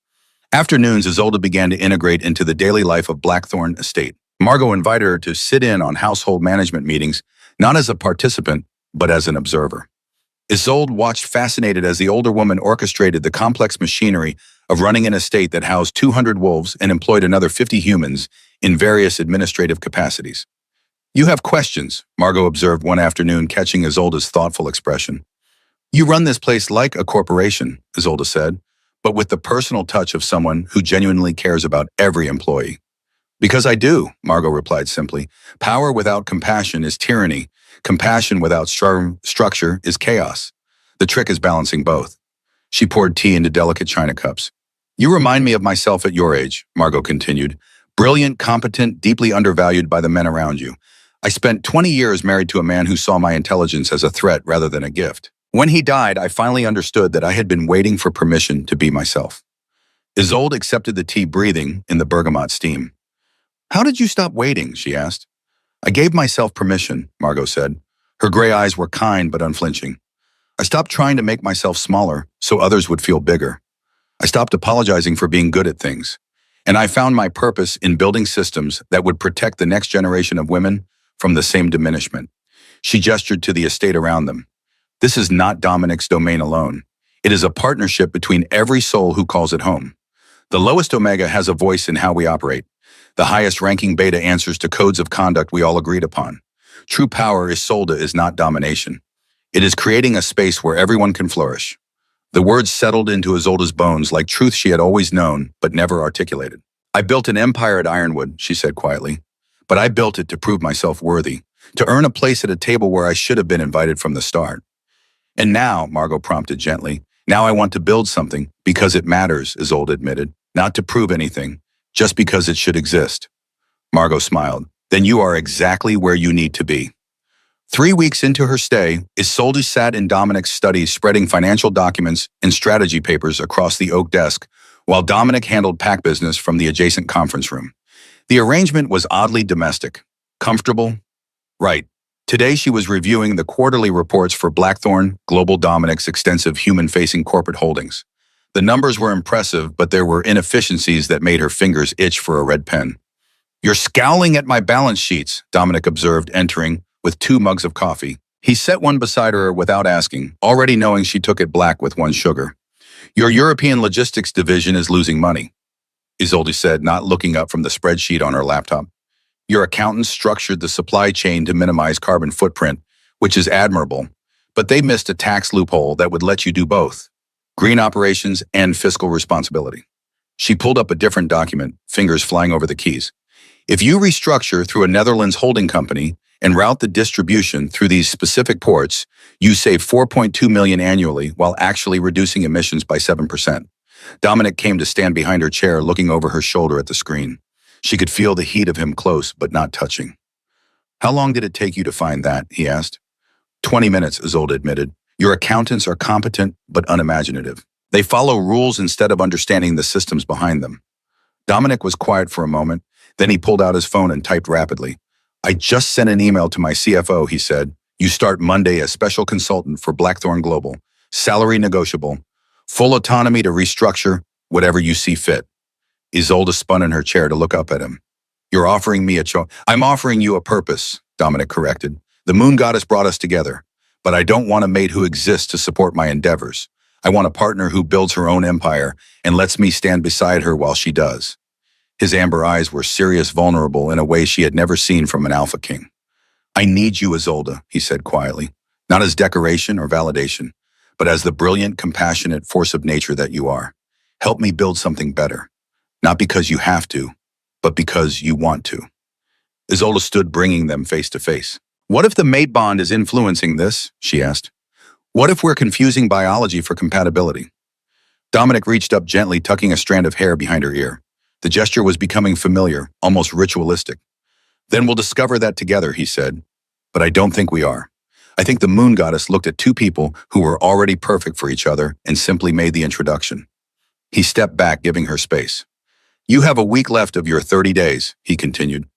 Afternoons, Isolde began to integrate into the daily life of Blackthorn Estate. Margot invited her to sit in on household management meetings, not as a participant, but as an observer. Isolde watched fascinated as the older woman orchestrated the complex machinery of running an estate that housed 200 wolves and employed another 50 humans in various administrative capacities. "You have questions," Margot observed one afternoon, catching Isolde's thoughtful expression. "You run this place like a corporation," Isolde said, "but with the personal touch of someone who genuinely cares about every employee." "Because I do," Margot replied simply. "Power without compassion is tyranny. Compassion without structure is chaos. The trick is balancing both." She poured tea into delicate china cups. "You remind me of myself at your age," Margot continued. "Brilliant, competent, deeply undervalued by the men around you. I spent 20 years married to a man who saw my intelligence as a threat rather than a gift. When he died, I finally understood that I had been waiting for permission to be myself." Isolde accepted the tea, breathing in the bergamot steam. "How did you stop waiting?" she asked. "I gave myself permission," Margot said. Her gray eyes were kind but unflinching. "I stopped trying to make myself smaller so others would feel bigger. I stopped apologizing for being good at things. And I found my purpose in building systems that would protect the next generation of women from the same diminishment." She gestured to the estate around them. "This is not Dominic's domain alone. It is a partnership between every soul who calls it home. The lowest omega has a voice in how we operate. The highest-ranking beta answers to codes of conduct we all agreed upon. True power, Isolde, is not domination. It is creating a space where everyone can flourish. The words settled into Isolde's bones like truth she had always known but never articulated. I built an empire at Ironwood, she said quietly. But I built it to prove myself worthy, to earn a place at a table where I should have been invited from the start. And now, Margot prompted gently, now I want to build something because it matters, Isolde admitted, not to prove anything, just because it should exist. Margot smiled. Then you are exactly where you need to be. 3 weeks into her stay, Isolde sat in Dominic's study spreading financial documents and strategy papers across the oak desk, while Dominic handled pack business from the adjacent conference room. The arrangement was oddly domestic. Comfortable? Right. Today she was reviewing the quarterly reports for Blackthorn, Global Dominic's extensive human-facing corporate holdings. The numbers were impressive, but there were inefficiencies that made her fingers itch for a red pen. You're scowling at my balance sheets, Dominic observed, entering with 2 mugs of coffee. He set one beside her without asking, already knowing she took it black with 1 sugar. Your European logistics division is losing money, Isolde said, not looking up from the spreadsheet on her laptop. Your accountants structured the supply chain to minimize carbon footprint, which is admirable, but they missed a tax loophole that would let you do both, green operations and fiscal responsibility. She pulled up a different document, fingers flying over the keys. If you restructure through a Netherlands holding company and route the distribution through these specific ports, you save $4.2 million annually while actually reducing emissions by 7%. Dominic came to stand behind her chair, looking over her shoulder at the screen. She could feel the heat of him close but not touching. How long did it take you to find that? He asked. 20 minutes, Isolde admitted. Your accountants are competent but unimaginative. They follow rules instead of understanding the systems behind them. Dominic was quiet for a moment, then he pulled out his phone and typed rapidly. I just sent an email to my CFO, he said. You start Monday as special consultant for Blackthorn Global. Salary negotiable. Full autonomy to restructure whatever you see fit. Isolde spun in her chair to look up at him. You're offering me I'm offering you a purpose, Dominic corrected. The moon goddess brought us together, but I don't want a mate who exists to support my endeavors. I want a partner who builds her own empire and lets me stand beside her while she does. His amber eyes were serious, vulnerable in a way she had never seen from an alpha king. I need you, Isolde, he said quietly, not as decoration or validation, but as the brilliant, compassionate force of nature that you are. Help me build something better, not because you have to, but because you want to. Isolde stood, bringing them face to face. What if the mate bond is influencing this? She asked. What if we're confusing biology for compatibility? Dominic reached up gently, tucking a strand of hair behind her ear. The gesture was becoming familiar, almost ritualistic. Then we'll discover that together, he said. But I don't think we are. I think the moon goddess looked at 2 people who were already perfect for each other and simply made the introduction. He stepped back, giving her space. You have a week left of your 30 days, he continued.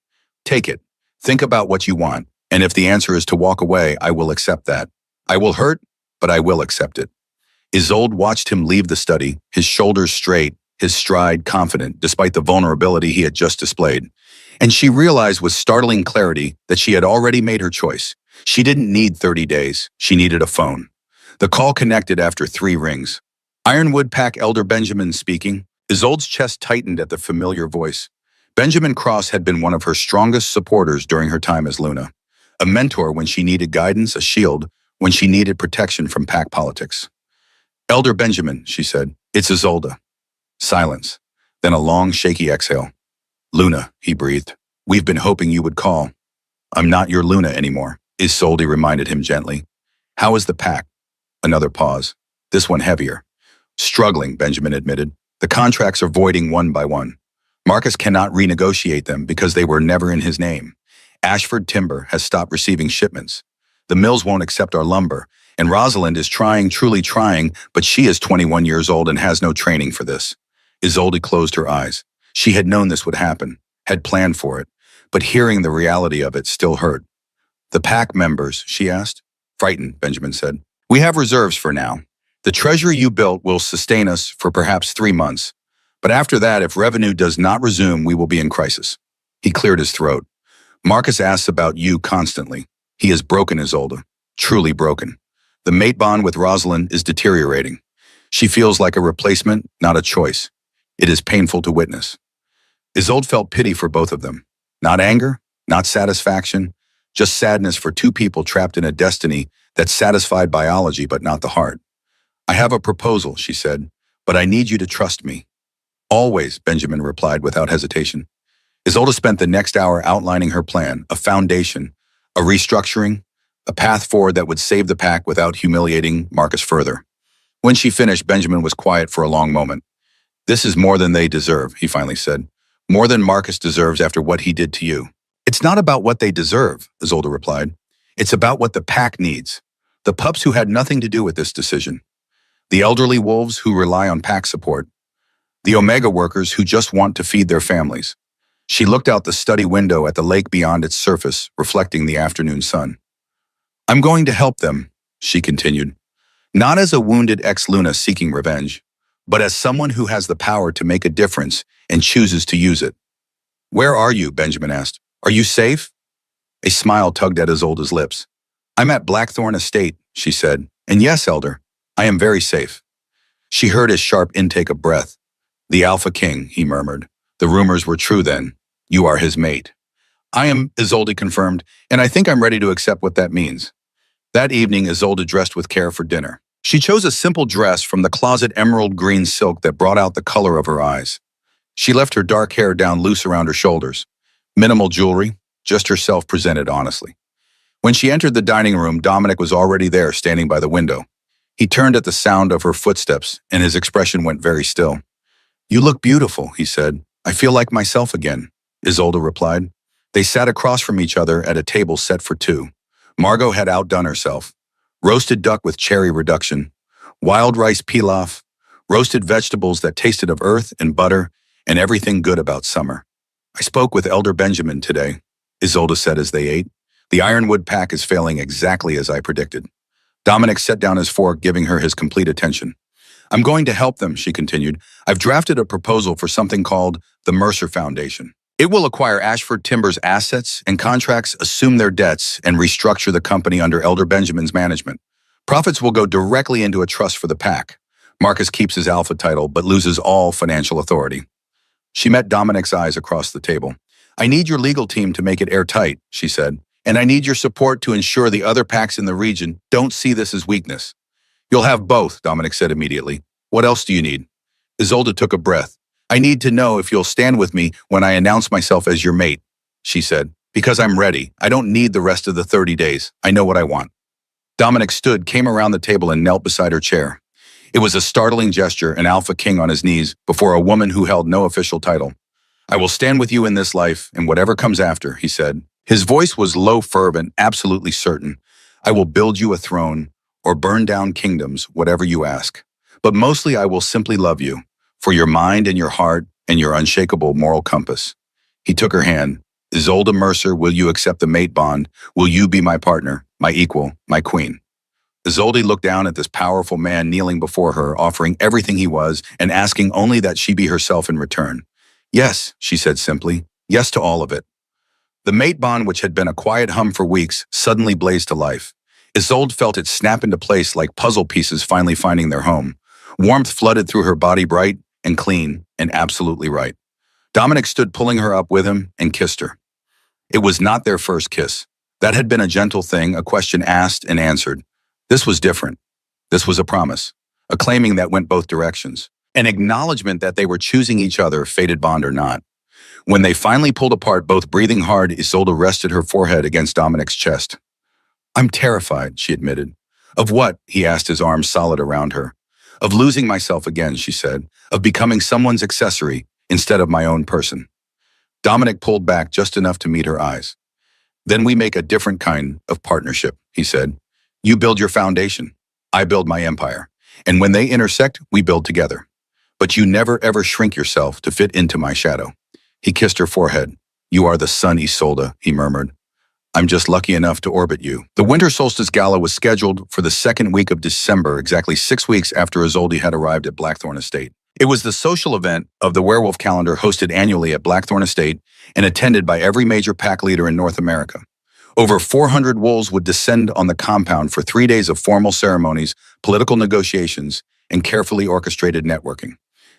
Take it. Think about what you want. And if the answer is to walk away, I will accept that. I will hurt, but I will accept it. Isolde watched him leave the study, his shoulders straight, his stride confident despite the vulnerability he had just displayed. And she realized with startling clarity that she had already made her choice. She didn't need 30 days. She needed a phone. The call connected after 3 rings. Ironwood Pack Elder Benjamin speaking. Isolde's chest tightened at the familiar voice. Benjamin Cross had been one of her strongest supporters during her time as Luna. A mentor when she needed guidance, a shield when she needed protection from pack politics. Elder Benjamin, she said. It's Isolde. Silence. Then a long, shaky exhale. Luna, he breathed. We've been hoping you would call. I'm not your Luna anymore, Isolde reminded him gently. How is the pack? Another pause. This one heavier. Struggling, Benjamin admitted. The contracts are voiding one by one. Marcus cannot renegotiate them because they were never in his name. Ashford Timber has stopped receiving shipments. The mills won't accept our lumber, and Rosalind is trying, truly trying, but she is 21 years old and has no training for this. Isolde closed her eyes. She had known this would happen, had planned for it, but hearing the reality of it still hurt. The pack members, she asked. Frightened, Benjamin said. We have reserves for now. The treasury you built will sustain us for perhaps 3 months. But after that, if revenue does not resume, we will be in crisis. He cleared his throat. Marcus asks about you constantly. He is broken, Isolde. Truly broken. The mate bond with Rosalind is deteriorating. She feels like a replacement, not a choice. It is painful to witness. Isolde felt pity for both of them. Not anger, not satisfaction, just sadness for two people trapped in a destiny that satisfied biology but not the heart. I have a proposal, she said, but I need you to trust me. Always, Benjamin replied without hesitation. Isolde spent the next hour outlining her plan, a foundation, a restructuring, a path forward that would save the pack without humiliating Marcus further. When she finished, Benjamin was quiet for a long moment. This is more than they deserve, he finally said. More than Marcus deserves after what he did to you. It's not about what they deserve, Isolde replied. It's about what the pack needs. The pups who had nothing to do with this decision. The elderly wolves who rely on pack support. The Omega workers who just want to feed their families. She looked out the study window at the lake beyond its surface, reflecting the afternoon sun. I'm going to help them, she continued. Not as a wounded ex-Luna seeking revenge, but as someone who has the power to make a difference and chooses to use it. Where are you? Benjamin asked. Are you safe? A smile tugged at Isolde's lips. I'm at Blackthorn Estate, she said. And yes, Elder, I am very safe. She heard his sharp intake of breath. The Alpha King, he murmured. The rumors were true then. You are his mate. I am, Isolde confirmed, and I think I'm ready to accept what that means. That evening, Isolde dressed with care for dinner. She chose a simple dress from the closet emerald green silk that brought out the color of her eyes. She left her dark hair down loose around her shoulders. Minimal jewelry, just herself presented honestly. When she entered the dining room, Dominic was already there, standing by the window. He turned at the sound of her footsteps, and his expression went very still. You look beautiful, he said. I feel like myself again, Isolde replied. They sat across from each other at a table set for two. Margot had outdone herself. Roasted duck with cherry reduction, wild rice pilaf, roasted vegetables that tasted of earth and butter, and everything good about summer. I spoke with Elder Benjamin today, Isolde said as they ate. The Ironwood pack is failing exactly as I predicted. Dominic set down his fork, giving her his complete attention. I'm going to help them, she continued. I've drafted a proposal for something called the Mercer Foundation. It will acquire Ashford Timber's assets and contracts, assume their debts, and restructure the company under Elder Benjamin's management. Profits will go directly into a trust for the pack. Marcus keeps his alpha title, but loses all financial authority. She met Dominic's eyes across the table. I need your legal team to make it airtight, she said, and I need your support to ensure the other packs in the region don't see this as weakness. You'll have both, Dominic said immediately. What else do you need? Isolde took a breath. I need to know if you'll stand with me when I announce myself as your mate, she said, because I'm ready. I don't need the rest of the 30 days. I know what I want. Dominic stood, came around the table, and knelt beside her chair. It was a startling gesture, an Alpha King on his knees before a woman who held no official title. I will stand with you in this life and whatever comes after, he said. His voice was low, fervent, absolutely certain. I will build you a throne or burn down kingdoms, whatever you ask. But mostly I will simply love you, for your mind and your heart and your unshakable moral compass. He took her hand. Isolde Mercer, will you accept the mate bond? Will you be my partner, my equal, my queen? Isolde looked down at this powerful man kneeling before her, offering everything he was and asking only that she be herself in return. Yes, she said simply, yes to all of it. The mate bond, which had been a quiet hum for weeks, suddenly blazed to life. Isolde felt it snap into place like puzzle pieces finally finding their home. Warmth flooded through her body, bright and clean and absolutely right. Dominic stood pulling her up with him and kissed her. It was not their first kiss. That had been a gentle thing, a question asked and answered. This was different. This was a promise, a claiming that went both directions, an acknowledgement that they were choosing each other, fated bond or not. When they finally pulled apart, both breathing hard, Isolde rested her forehead against Dominic's chest. I'm terrified, she admitted. Of what? He asked, his arms solid around her. Of losing myself again, she said. Of becoming someone's accessory instead of my own person. Dominic pulled back just enough to meet her eyes. Then we make a different kind of partnership, he said. You build your foundation. I build my empire. And when they intersect, we build together. But you never ever shrink yourself to fit into my shadow. He kissed her forehead. You are the sun, Isolde, he murmured. I'm just lucky enough to orbit you. The Winter Solstice Gala was scheduled for the second week of December, exactly 6 weeks after Isolde had arrived at Blackthorn Estate. It was the social event of the werewolf calendar hosted annually at Blackthorn Estate and attended by every major pack leader in North America. Over 400 wolves would descend on the compound for 3 days of formal ceremonies, political negotiations, and carefully orchestrated networking.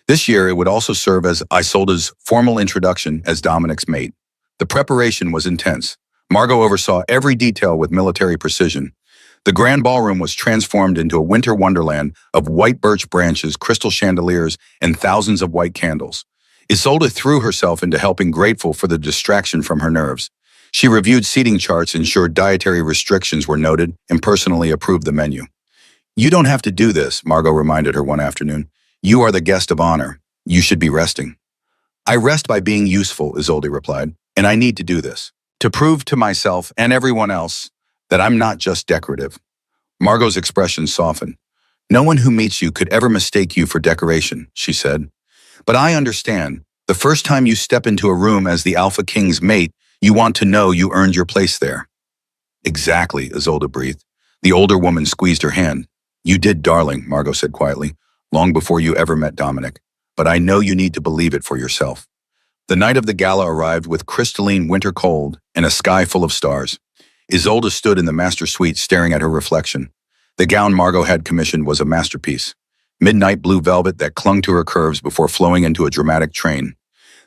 This year, it would also serve as Isolde's formal introduction as Dominic's mate. The preparation was intense. Margot oversaw every detail with military precision. The grand ballroom was transformed into a winter wonderland of white birch branches, crystal chandeliers, and thousands of white candles. Isolde threw herself into helping, grateful for the distraction from her nerves. She reviewed seating charts, ensured dietary restrictions were noted, and personally approved the menu. "You don't have to do this," Margot reminded her one afternoon. "You are the guest of honor. You should be resting." "I rest by being useful," Isolde replied, "and I need to do this to prove to myself and everyone else that I'm not just decorative." Margot's expression softened. "No one who meets you could ever mistake you for decoration," she said. "But I understand. The first time you step into a room as the Alpha King's mate, you want to know you earned your place there." "Exactly," Isolde breathed. The older woman squeezed her hand. "You did, darling," Margot said quietly, "long before you ever met Dominic. But I know you need to believe it for yourself." The night of the gala arrived with crystalline winter cold and a sky full of stars. Isolde stood in the master suite staring at her reflection. The gown Margot had commissioned was a masterpiece. Midnight blue velvet that clung to her curves before flowing into a dramatic train.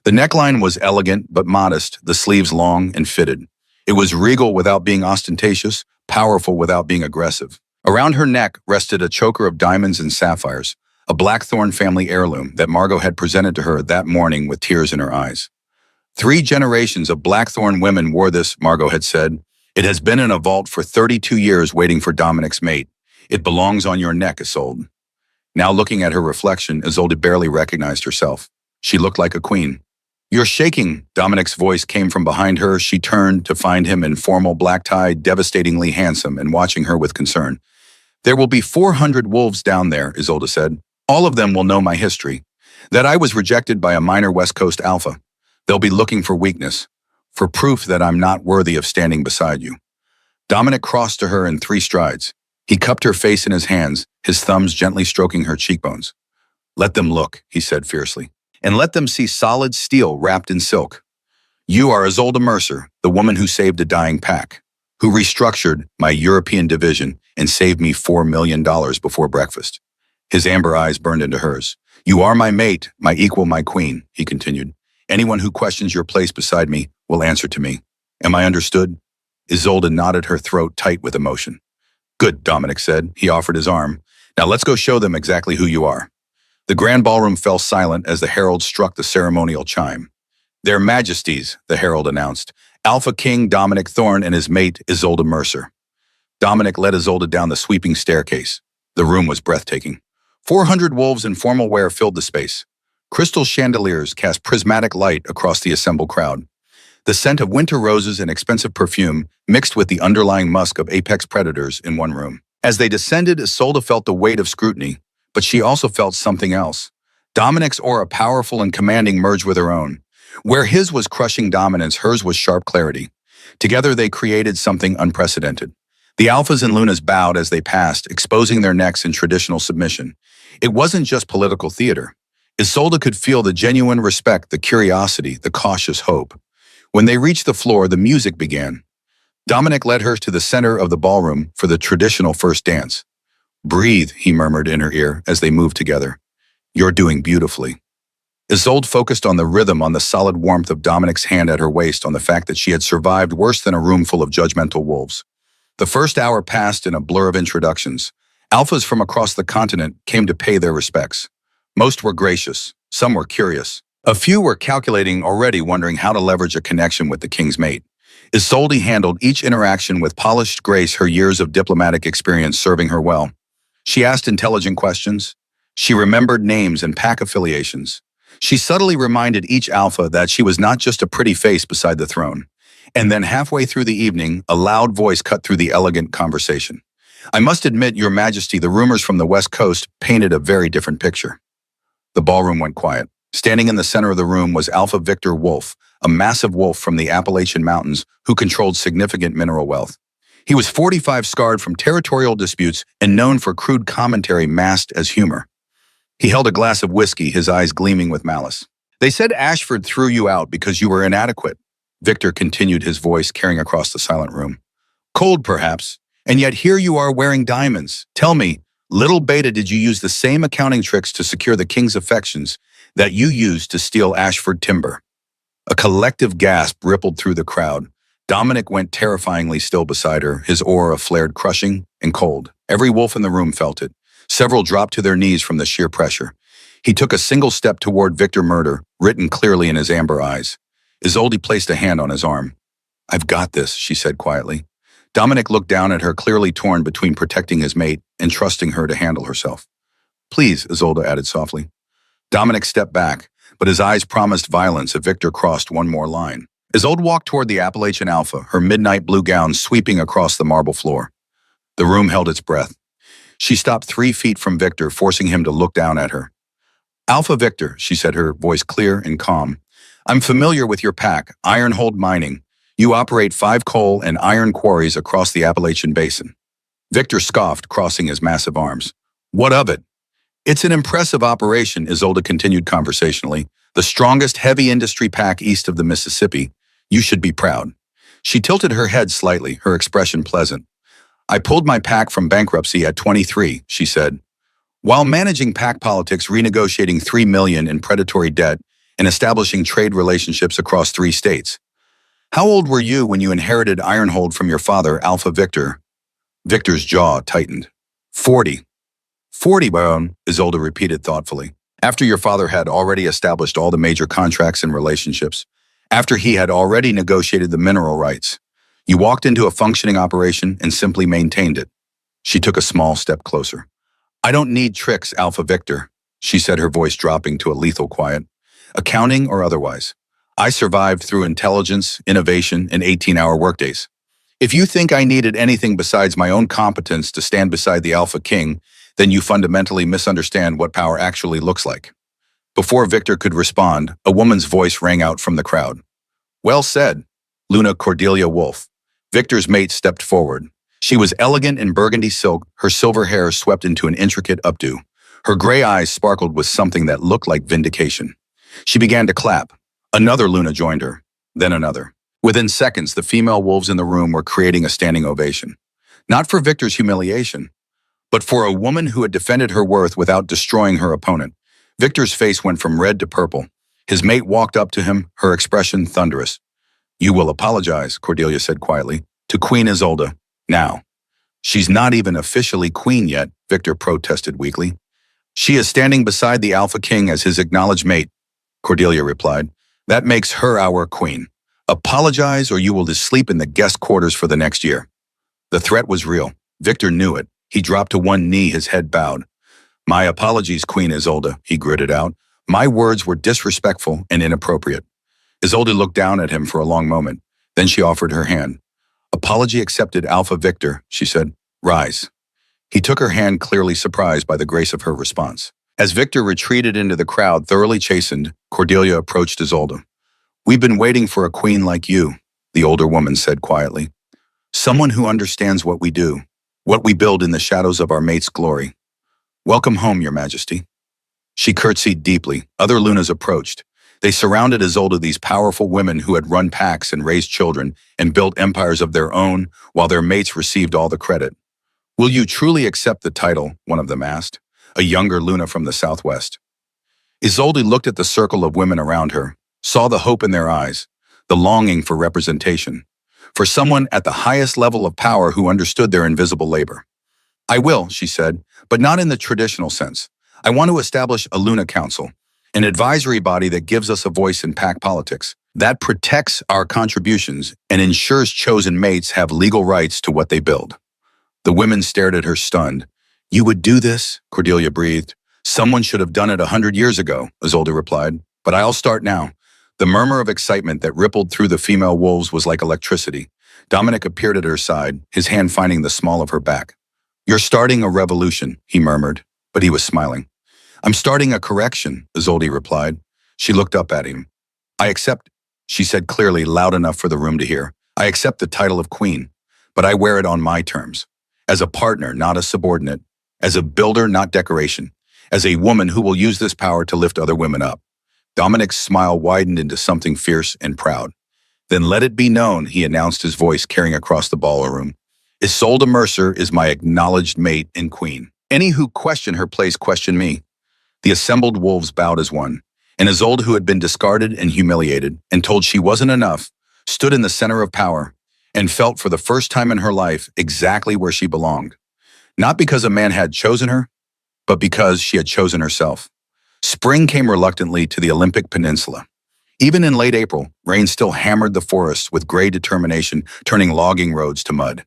The neckline was elegant but modest, the sleeves long and fitted. It was regal without being ostentatious, powerful without being aggressive. Around her neck rested a choker of diamonds and sapphires, a Blackthorn family heirloom that Margot had presented to her that morning with tears in her eyes. "3 generations of Blackthorn women wore this," Margot had said. "It has been in a vault for 32 years waiting for Dominic's mate. It belongs on your neck, Isolde." Now looking at her reflection, Isolde barely recognized herself. She looked like a queen. "You're shaking," Dominic's voice came from behind her. She turned to find him in formal black tie, devastatingly handsome, and watching her with concern. "There will be 400 wolves down there," Isolde said. "All of them will know my history, that I was rejected by a minor West Coast alpha. They'll be looking for weakness, for proof that I'm not worthy of standing beside you." Dominic crossed to her in 3 strides. He cupped her face in his hands, his thumbs gently stroking her cheekbones. "Let them look," he said fiercely, "and let them see solid steel wrapped in silk. You are Isolde Mercer, the woman who saved a dying pack, who restructured my European division and saved me $4 million before breakfast." His amber eyes burned into hers. "You are my mate, my equal, my queen," he continued. "Anyone who questions your place beside me will answer to me. Am I understood?" Isolde nodded, her throat tight with emotion. "Good," Dominic said. He offered his arm. "Now let's go show them exactly who you are." The grand ballroom fell silent as the herald struck the ceremonial chime. "Their Majesties," the herald announced, "Alpha King Dominic Thorne and his mate Isolde Mercer." Dominic led Isolde down the sweeping staircase. The room was breathtaking. 400 wolves in formal wear filled the space. Crystal chandeliers cast prismatic light across the assembled crowd. The scent of winter roses and expensive perfume mixed with the underlying musk of apex predators in one room. As they descended, Isolde felt the weight of scrutiny, but she also felt something else. Dominic's aura, powerful and commanding, merged with her own. Where his was crushing dominance, hers was sharp clarity. Together they created something unprecedented. The Alphas and Lunas bowed as they passed, exposing their necks in traditional submission. It wasn't just political theater. Isolde could feel the genuine respect, the curiosity, the cautious hope. When they reached the floor, the music began. Dominic led her to the center of the ballroom for the traditional first dance. "Breathe," he murmured in her ear as they moved together. "You're doing beautifully." Isolde focused on the rhythm, on the solid warmth of Dominic's hand at her waist, on the fact that she had survived worse than a room full of judgmental wolves. The first hour passed in a blur of introductions. Alphas from across the continent came to pay their respects. Most were gracious, some were curious. A few were calculating, already wondering how to leverage a connection with the king's mate. Isolde handled each interaction with polished grace, her years of diplomatic experience serving her well. She asked intelligent questions. She remembered names and pack affiliations. She subtly reminded each alpha that she was not just a pretty face beside the throne. And then halfway through the evening, a loud voice cut through the elegant conversation. "I must admit, Your Majesty, the rumors from the West Coast painted a very different picture." The ballroom went quiet. Standing in the center of the room was Alpha Victor Wolf, a massive wolf from the Appalachian Mountains who controlled significant mineral wealth. He was 45, scarred from territorial disputes and known for crude commentary masked as humor. He held a glass of whiskey, his eyes gleaming with malice. "They said Ashford threw you out because you were inadequate," Victor continued, his voice carrying across the silent room. "Cold, perhaps, and yet here you are wearing diamonds. Tell me, little Beta, did you use the same accounting tricks to secure the king's affections that you used to steal Ashford timber. A collective gasp rippled through the crowd. Dominic went terrifyingly still beside her, his aura flared crushing and cold. Every wolf in the room felt it. Several dropped to their knees from the sheer pressure. He took a single step toward Victor Murder, written clearly in his amber eyes. Isolde placed a hand on his arm. "I've got this," she said quietly. Dominic looked down at her, clearly torn between protecting his mate and trusting her to handle herself. "Please," Isolde added softly. Dominic stepped back, but his eyes promised violence if Victor crossed one more line. Isolde walked toward the Appalachian Alpha, her midnight blue gown sweeping across the marble floor. The room held its breath. She stopped 3 feet from Victor, forcing him to look down at her. "Alpha Victor," she said, her voice clear and calm. "I'm familiar with your pack, Ironhold Mining. You operate 5 coal and iron quarries across the Appalachian Basin." Victor scoffed, crossing his massive arms. "What of it?" "It's an impressive operation," Isolde continued conversationally. "The strongest heavy industry pack east of the Mississippi. You should be proud." She tilted her head slightly, her expression pleasant. "I pulled my pack from bankruptcy at 23, she said. While managing pack politics, renegotiating $3 million in predatory debt, and establishing trade relationships across 3 states. How old were you when you inherited Ironhold from your father, Alpha Victor?" Victor's jaw tightened. 40. 40, Baron, Isolde repeated thoughtfully. "After your father had already established all the major contracts and relationships. After he had already negotiated the mineral rights. You walked into a functioning operation and simply maintained it." She took a small step closer. "I don't need tricks, Alpha Victor," she said, her voice dropping to a lethal quiet. "Accounting or otherwise. I survived through intelligence, innovation, and 18-hour workdays. If you think I needed anything besides my own competence to stand beside the Alpha King, then you fundamentally misunderstand what power actually looks like." Before Victor could respond, a woman's voice rang out from the crowd. "Well said, Luna Cordelia Wolf." Victor's mate stepped forward. She was elegant in burgundy silk, her silver hair swept into an intricate updo. Her gray eyes sparkled with something that looked like vindication. She began to clap. Another Luna joined her, then another. Within seconds, the female wolves in the room were creating a standing ovation. Not for Victor's humiliation, but for a woman who had defended her worth without destroying her opponent. Victor's face went from red to purple. His mate walked up to him, her expression thunderous. "You will apologize," Cordelia said quietly, "to Queen Isolde. Now." "She's not even officially queen yet," Victor protested weakly. "She is standing beside the Alpha King as his acknowledged mate," Cordelia replied. "That makes her our queen. Apologize or you will just sleep in the guest quarters for the next year." The threat was real. Victor knew it. He dropped to one knee, his head bowed. "My apologies, Queen Isolde," he gritted out. "My words were disrespectful and inappropriate." Isolde looked down at him for a long moment. Then she offered her hand. "Apology accepted, Alpha Victor," she said. "Rise." He took her hand, clearly surprised by the grace of her response. As Victor retreated into the crowd, thoroughly chastened, Cordelia approached Isolde. "We've been waiting for a queen like you," the older woman said quietly. "Someone who understands what we do, what we build in the shadows of our mate's glory. Welcome home, Your Majesty." She curtsied deeply. Other Lunas approached. They surrounded Isolde, these powerful women who had run packs and raised children and built empires of their own, while their mates received all the credit. "Will you truly accept the title?" one of them asked, a younger Luna from the southwest. Isolde looked at the circle of women around her, saw the hope in their eyes, the longing for representation, for someone at the highest level of power who understood their invisible labor. "I will," she said, "but not in the traditional sense. I want to establish a Luna Council, an advisory body that gives us a voice in pack politics, that protects our contributions and ensures chosen mates have legal rights to what they build." The women stared at her stunned. "You would do this?" Cordelia breathed. "Someone should have done it 100 years ago," Isolde replied. "But I'll start now." The murmur of excitement that rippled through the female wolves was like electricity. Dominic appeared at her side, his hand finding the small of her back. "You're starting a revolution," he murmured, but he was smiling. "I'm starting a correction," Isolde replied. She looked up at him. "I accept," she said clearly, loud enough for the room to hear. "I accept the title of queen, but I wear it on my terms. As a partner, not a subordinate. As a builder, not decoration. As a woman who will use this power to lift other women up." Dominic's smile widened into something fierce and proud. "Then let it be known," he announced, his voice carrying across the ballroom. "Isolde Mercer is my acknowledged mate and queen. Any who question her place question me." The assembled wolves bowed as one. And Isolde, who had been discarded and humiliated and told she wasn't enough, stood in the center of power and felt for the first time in her life exactly where she belonged. Not because a man had chosen her, but because she had chosen herself. Spring came reluctantly to the Olympic Peninsula. Even in late April, rain still hammered the forests with gray determination, turning logging roads to mud.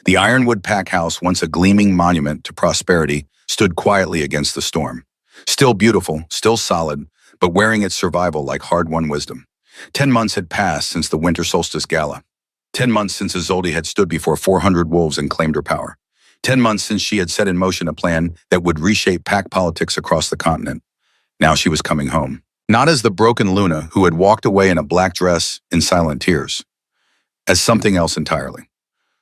The ironwood pack house, once a gleaming monument to prosperity, stood quietly against the storm. Still beautiful, still solid, but wearing its survival like hard-won wisdom. 10 months had passed since the winter solstice gala. 10 months since Isolde had stood before 400 wolves and claimed her power. 10 months since she had set in motion a plan that would reshape pack politics across the continent. Now she was coming home. Not as the broken Luna who had walked away in a black dress in silent tears. As something else entirely.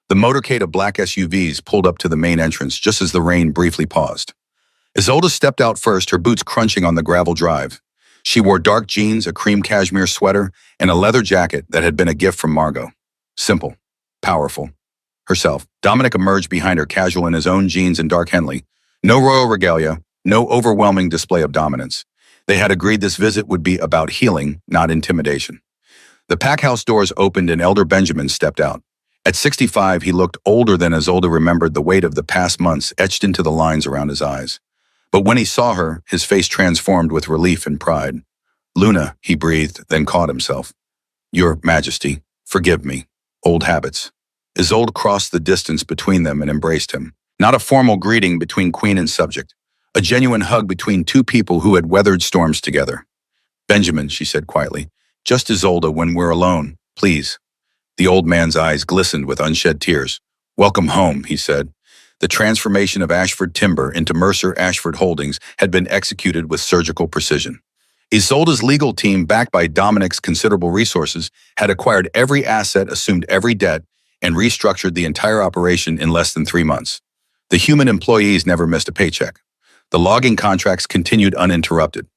The motorcade of black SUVs pulled up to the main entrance just as the rain briefly paused. Isolde stepped out first, her boots crunching on the gravel drive. She wore dark jeans, a cream cashmere sweater, and a leather jacket that had been a gift from Margot. Simple. Powerful. Herself. Dominic emerged behind her, casual in his own jeans and dark Henley. No royal regalia, no overwhelming display of dominance. They had agreed this visit would be about healing, not intimidation. The pack house doors opened and Elder Benjamin stepped out. At 65, he looked older than Isolde remembered, the weight of the past months etched into the lines around his eyes. But when he saw her, his face transformed with relief and pride. "Luna," he breathed, then caught himself. "Your Majesty, forgive me. Old habits." Isolde crossed the distance between them and embraced him. Not a formal greeting between queen and subject. A genuine hug between two people who had weathered storms together. "Benjamin," she said quietly, "just Isolde when we're alone, please." The old man's eyes glistened with unshed tears. "Welcome home," he said. The transformation of Ashford Timber into Mercer Ashford Holdings had been executed with surgical precision. Isolde's legal team, backed by Dominic's considerable resources, had acquired every asset, assumed every debt, and restructured the entire operation in less than 3 months. The human employees never missed a paycheck. The logging contracts continued uninterrupted.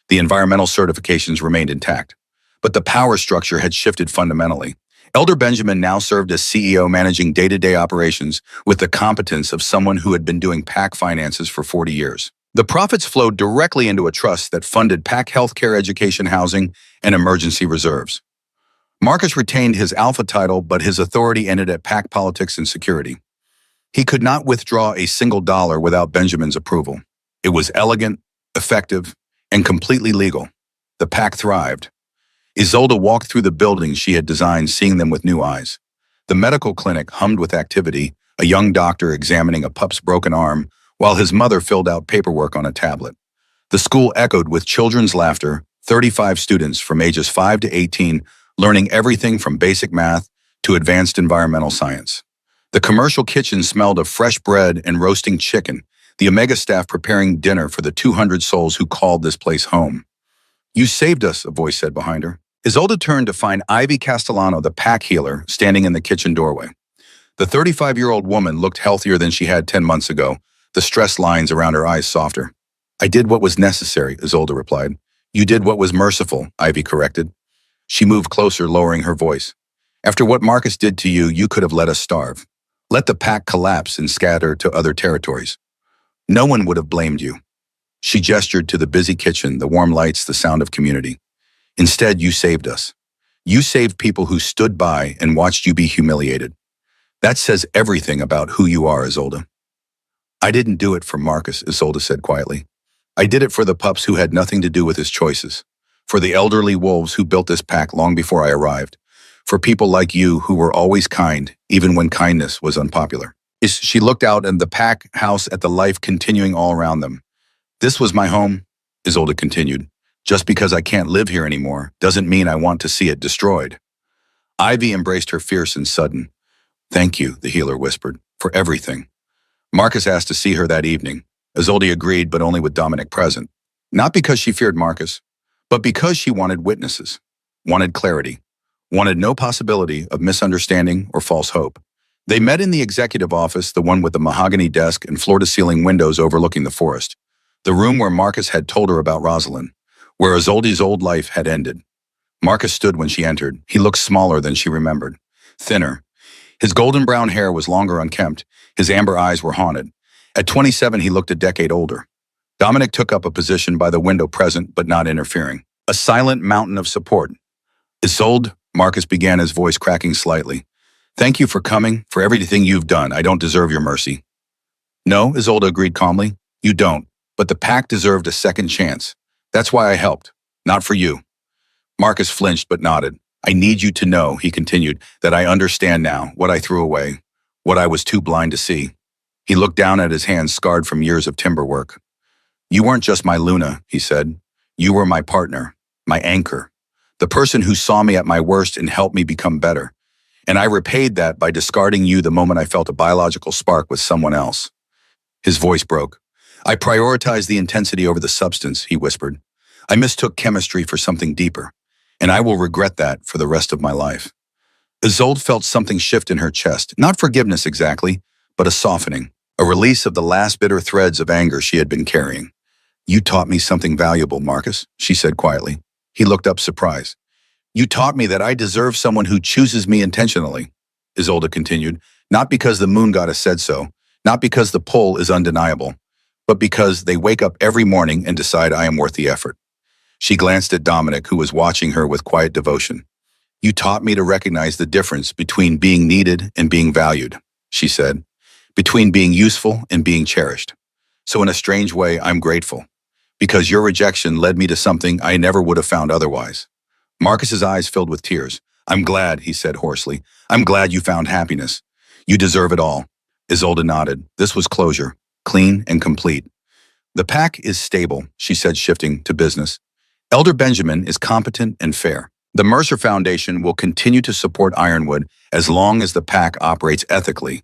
The environmental certifications remained intact. But the power structure had shifted fundamentally. Elder Benjamin now served as CEO, managing day-to-day operations with the competence of someone who had been doing PAC finances for 40 years. The profits flowed directly into a trust that funded PAC healthcare, education, housing, and emergency reserves. Marcus retained his alpha title, but his authority ended at PAC politics and security. He could not withdraw a single dollar without Benjamin's approval. It was elegant, effective, and completely legal. The PAC thrived. Isolde walked through the buildings she had designed, seeing them with new eyes. The medical clinic hummed with activity, a young doctor examining a pup's broken arm, while his mother filled out paperwork on a tablet. The school echoed with children's laughter, 35 students from ages 5 to 18, learning everything from basic math to advanced environmental science. The commercial kitchen smelled of fresh bread and roasting chicken, the Omega staff preparing dinner for the 200 souls who called this place home. "You saved us," a voice said behind her. Isolde turned to find Ivy Castellano, the pack healer, standing in the kitchen doorway. The 35-year-old woman looked healthier than she had 10 months ago, the stress lines around her eyes softer. "I did what was necessary," Isolde replied. "You did what was merciful," Ivy corrected. She moved closer, lowering her voice. "After what Marcus did to you, you could have let us starve. Let the pack collapse and scatter to other territories. No one would have blamed you." She gestured to the busy kitchen, the warm lights, the sound of community. "Instead, you saved us. You saved people who stood by and watched you be humiliated. That says everything about who you are, Isolde." "I didn't do it for Marcus," Isolde said quietly. "I did it for the pups who had nothing to do with his choices, for the elderly wolves who built this pack long before I arrived, for people like you who were always kind, even when kindness was unpopular." She looked out at the pack house, at the life continuing all around them. "This was my home," Isolde continued. "Just because I can't live here anymore doesn't mean I want to see it destroyed." Ivy embraced her fierce and sudden. "Thank you," the healer whispered, "for everything." Marcus asked to see her that evening. Isolde agreed, but only with Dominic present. Not because she feared Marcus, but because she wanted witnesses, wanted clarity, wanted no possibility of misunderstanding or false hope. They met in the executive office, the one with the mahogany desk and floor-to-ceiling windows overlooking the forest, the room where Marcus had told her about Rosalind, where Isolde's old life had ended. Marcus stood when she entered. He looked smaller than she remembered, thinner. His golden brown hair was longer unkempt. His amber eyes were haunted. At 27, he looked a decade older. Dominic took up a position by the window, present but not interfering. a silent mountain of support. Isolde, Marcus began, his voice cracking slightly. Thank you for coming, for everything you've done. I don't deserve your mercy. No, Isolde agreed calmly. You don't. But the pack deserved a second chance. That's why I helped. Not for you. Marcus flinched but nodded. I need you to know, he continued, that I understand now what I threw away, what I was too blind to see. He looked down at his hands scarred from years of timber work. You weren't just my Luna, he said. You were my partner, my anchor, the person who saw me at my worst and helped me become better. And I repaid that by discarding you the moment I felt a biological spark with someone else. His voice broke. I prioritized the intensity over the substance, he whispered. I mistook chemistry for something deeper, and I will regret that for the rest of my life. Isolde felt something shift in her chest, not forgiveness exactly, but a softening, a release of the last bitter threads of anger she had been carrying. You taught me something valuable, Marcus, she said quietly. He looked up surprised. You taught me that I deserve someone who chooses me intentionally, Isolde continued, not because the moon goddess said so, not because the pull is undeniable, but because they wake up every morning and decide I am worth the effort. She glanced at Dominic, who was watching her with quiet devotion. You taught me to recognize the difference between being needed and being valued, she said, between being useful and being cherished. So in a strange way, I'm grateful, because your rejection led me to something I never would have found otherwise. Marcus's eyes filled with tears. I'm glad, he said hoarsely. I'm glad you found happiness. You deserve it all. Isolde nodded. This was closure, clean and complete. The pack is stable, she said, shifting to business. Elder Benjamin is competent and fair. The Mercer Foundation will continue to support Ironwood as long as the pack operates ethically.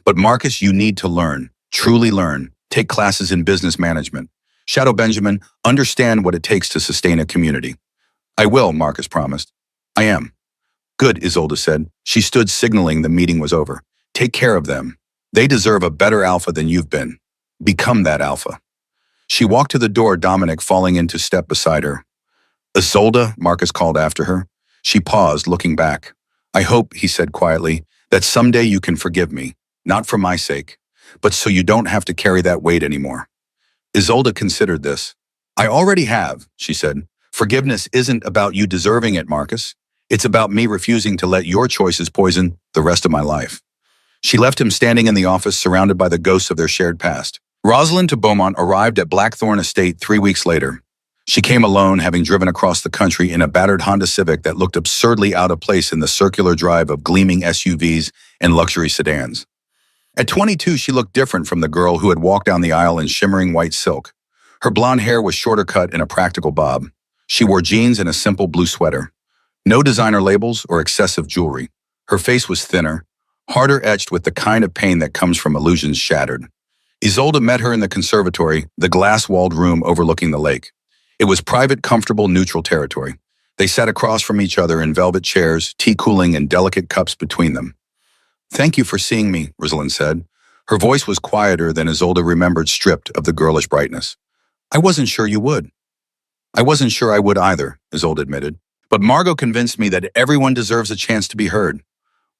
But Marcus, you need to learn, truly learn, take classes in business management. Shadow Benjamin, understand what it takes to sustain a community. I will, Marcus promised. I am. Good, Isolde said. She stood, signaling the meeting was over. Take care of them. They deserve a better alpha than you've been. Become that alpha. She walked to the door, Dominic falling into step beside her. Isolde, Marcus called after her. She paused, looking back. I hope, he said quietly, that someday you can forgive me, not for my sake, but so you don't have to carry that weight anymore. Isolde considered this. I already have, she said. Forgiveness isn't about you deserving it, Marcus. It's about me refusing to let your choices poison the rest of my life. She left him standing in the office, surrounded by the ghosts of their shared past. Rosalind de Beaumont arrived at Blackthorn Estate 3 weeks later. She came alone, having driven across the country in a battered Honda Civic that looked absurdly out of place in the circular drive of gleaming SUVs and luxury sedans. At 22, she looked different from the girl who had walked down the aisle in shimmering white silk. Her blonde hair was shorter cut in a practical bob. She wore jeans and a simple blue sweater. No designer labels or excessive jewelry. Her face was thinner, harder etched with the kind of pain that comes from illusions shattered. Isolde met her in the conservatory, the glass-walled room overlooking the lake. It was private, comfortable, neutral territory. They sat across from each other in velvet chairs, tea cooling and delicate cups between them. Thank you for seeing me, Rosalind said. Her voice was quieter than Isolde remembered, stripped of the girlish brightness. I wasn't sure you would. I wasn't sure I would either, Isolde admitted. But Margot convinced me that everyone deserves a chance to be heard.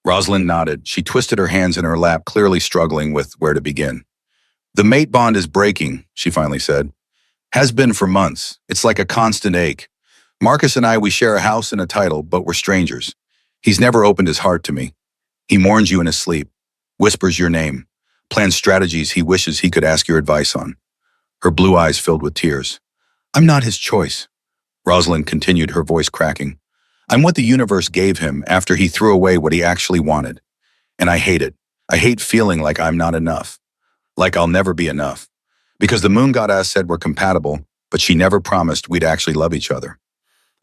Rosalind nodded. She twisted her hands in her lap, clearly struggling with where to begin. The mate bond is breaking, she finally said. Has been for months. It's like a constant ache. Marcus and I, we share a house and a title, but we're strangers. He's never opened his heart to me. He mourns you in his sleep, whispers your name, plans strategies he wishes he could ask your advice on. Her blue eyes filled with tears. I'm not his choice, Rosalind continued, her voice cracking. I'm what the universe gave him after he threw away what he actually wanted. And I hate it. I hate feeling like I'm not enough. Like I'll never be enough. Because the moon goddess said we're compatible, but she never promised we'd actually love each other.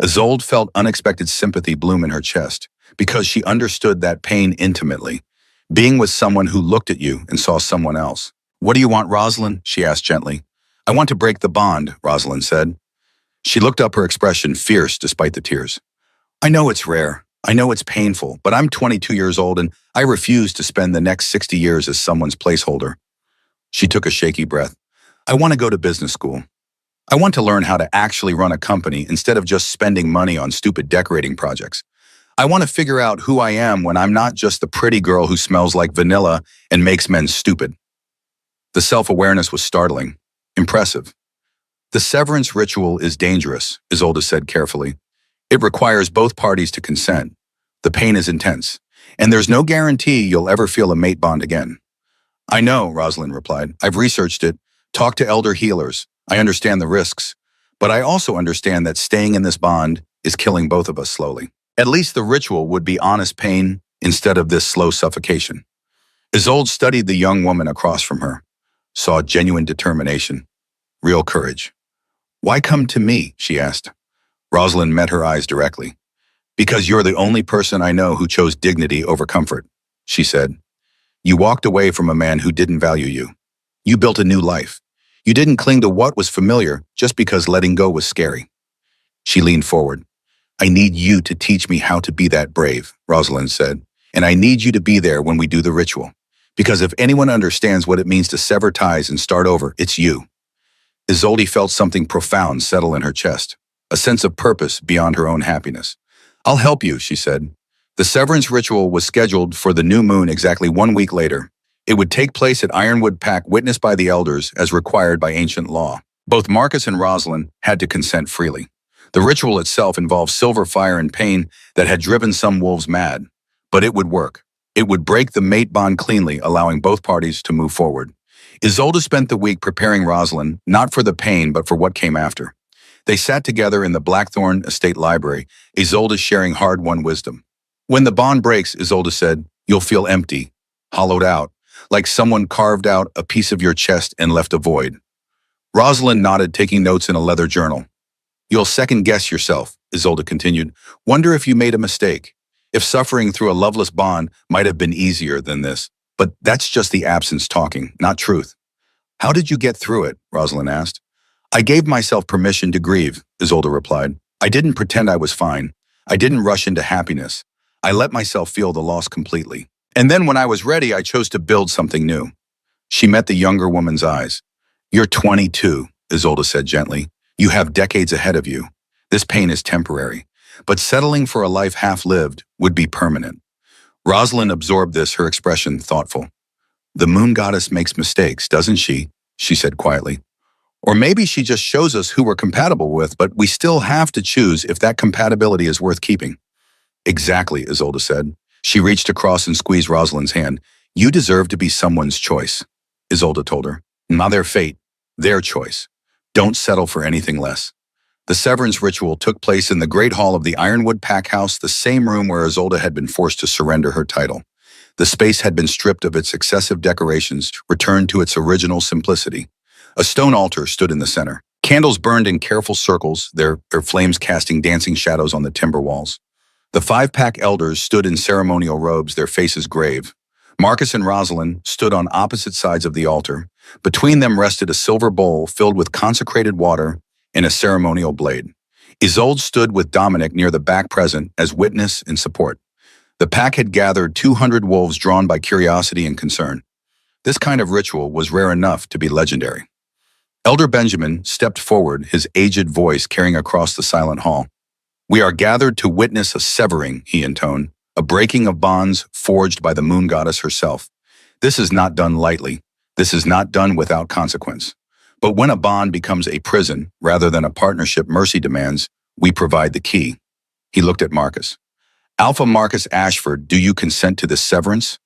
Isolde felt unexpected sympathy bloom in her chest, because she understood that pain intimately, being with someone who looked at you and saw someone else. What do you want, Rosalind? She asked gently. I want to break the bond, Rosalind said. She looked up, her expression fierce despite the tears. I know it's rare. I know it's painful, but I'm 22 years old and I refuse to spend the next 60 years as someone's placeholder. She took a shaky breath. I want to go to business school. I want to learn how to actually run a company instead of just spending money on stupid decorating projects. I want to figure out who I am when I'm not just the pretty girl who smells like vanilla and makes men stupid. The self-awareness was startling, impressive. The severance ritual is dangerous, Isolde said carefully. It requires both parties to consent. The pain is intense, and there's no guarantee you'll ever feel a mate bond again. I know, Rosalind replied. I've researched it, talked to elder healers. I understand the risks, but I also understand that staying in this bond is killing both of us slowly. At least the ritual would be honest pain instead of this slow suffocation. Isolde studied the young woman across from her, saw genuine determination, real courage. Why come to me? She asked. Rosalind met her eyes directly. Because you're the only person I know who chose dignity over comfort, she said. You walked away from a man who didn't value you. You built a new life. You didn't cling to what was familiar just because letting go was scary. She leaned forward. I need you to teach me how to be that brave, Rosalind said, and I need you to be there when we do the ritual. Because if anyone understands what it means to sever ties and start over, it's you. Isolde felt something profound settle in her chest, a sense of purpose beyond her own happiness. I'll help you, she said. The severance ritual was scheduled for the new moon exactly 1 week later. It would take place at Ironwood Pack, witnessed by the elders as required by ancient law. Both Marcus and Rosalind had to consent freely. The ritual itself involved silver fire and pain that had driven some wolves mad. But it would work. It would break the mate bond cleanly, allowing both parties to move forward. Isolde spent the week preparing Rosalind, not for the pain, but for what came after. They sat together in the Blackthorn Estate Library, Isolde sharing hard-won wisdom. When the bond breaks, Isolde said, you'll feel empty, hollowed out, like someone carved out a piece of your chest and left a void. Rosalind nodded, taking notes in a leather journal. You'll second-guess yourself, Isolde continued. Wonder if you made a mistake. If suffering through a loveless bond might have been easier than this. But that's just the absence talking, not truth. How did you get through it? Rosalind asked. I gave myself permission to grieve, Isolde replied. I didn't pretend I was fine. I didn't rush into happiness. I let myself feel the loss completely. And then when I was ready, I chose to build something new. She met the younger woman's eyes. You're 22, Isolde said gently. You have decades ahead of you. This pain is temporary, but settling for a life half-lived would be permanent. Rosalind absorbed this, her expression thoughtful. The moon goddess makes mistakes, doesn't she? She said quietly. Or maybe she just shows us who we're compatible with, but we still have to choose if that compatibility is worth keeping. Exactly, Isolde said. She reached across and squeezed Rosalind's hand. You deserve to be someone's choice, Isolde told her. Not their fate, their choice. Don't settle for anything less. The severance ritual took place in the Great Hall of the Ironwood Pack House, the same room where Isolde had been forced to surrender her title. The space had been stripped of its excessive decorations, returned to its original simplicity. A stone altar stood in the center. Candles burned in careful circles, their flames casting dancing shadows on the timber walls. The 5-pack elders stood in ceremonial robes, their faces grave. Marcus and Rosalind stood on opposite sides of the altar. Between them rested a silver bowl filled with consecrated water and a ceremonial blade. Isolde stood with Dominic near the back, present as witness and support. The pack had gathered 200 wolves drawn by curiosity and concern. This kind of ritual was rare enough to be legendary. Elder Benjamin stepped forward, his aged voice carrying across the silent hall. We are gathered to witness a severing, he intoned, a breaking of bonds forged by the moon goddess herself. This is not done lightly. This is not done without consequence. But when a bond becomes a prison rather than a partnership mercy demands, we provide the key. He looked at Marcus. Alpha Marcus Ashford, do you consent to this severance?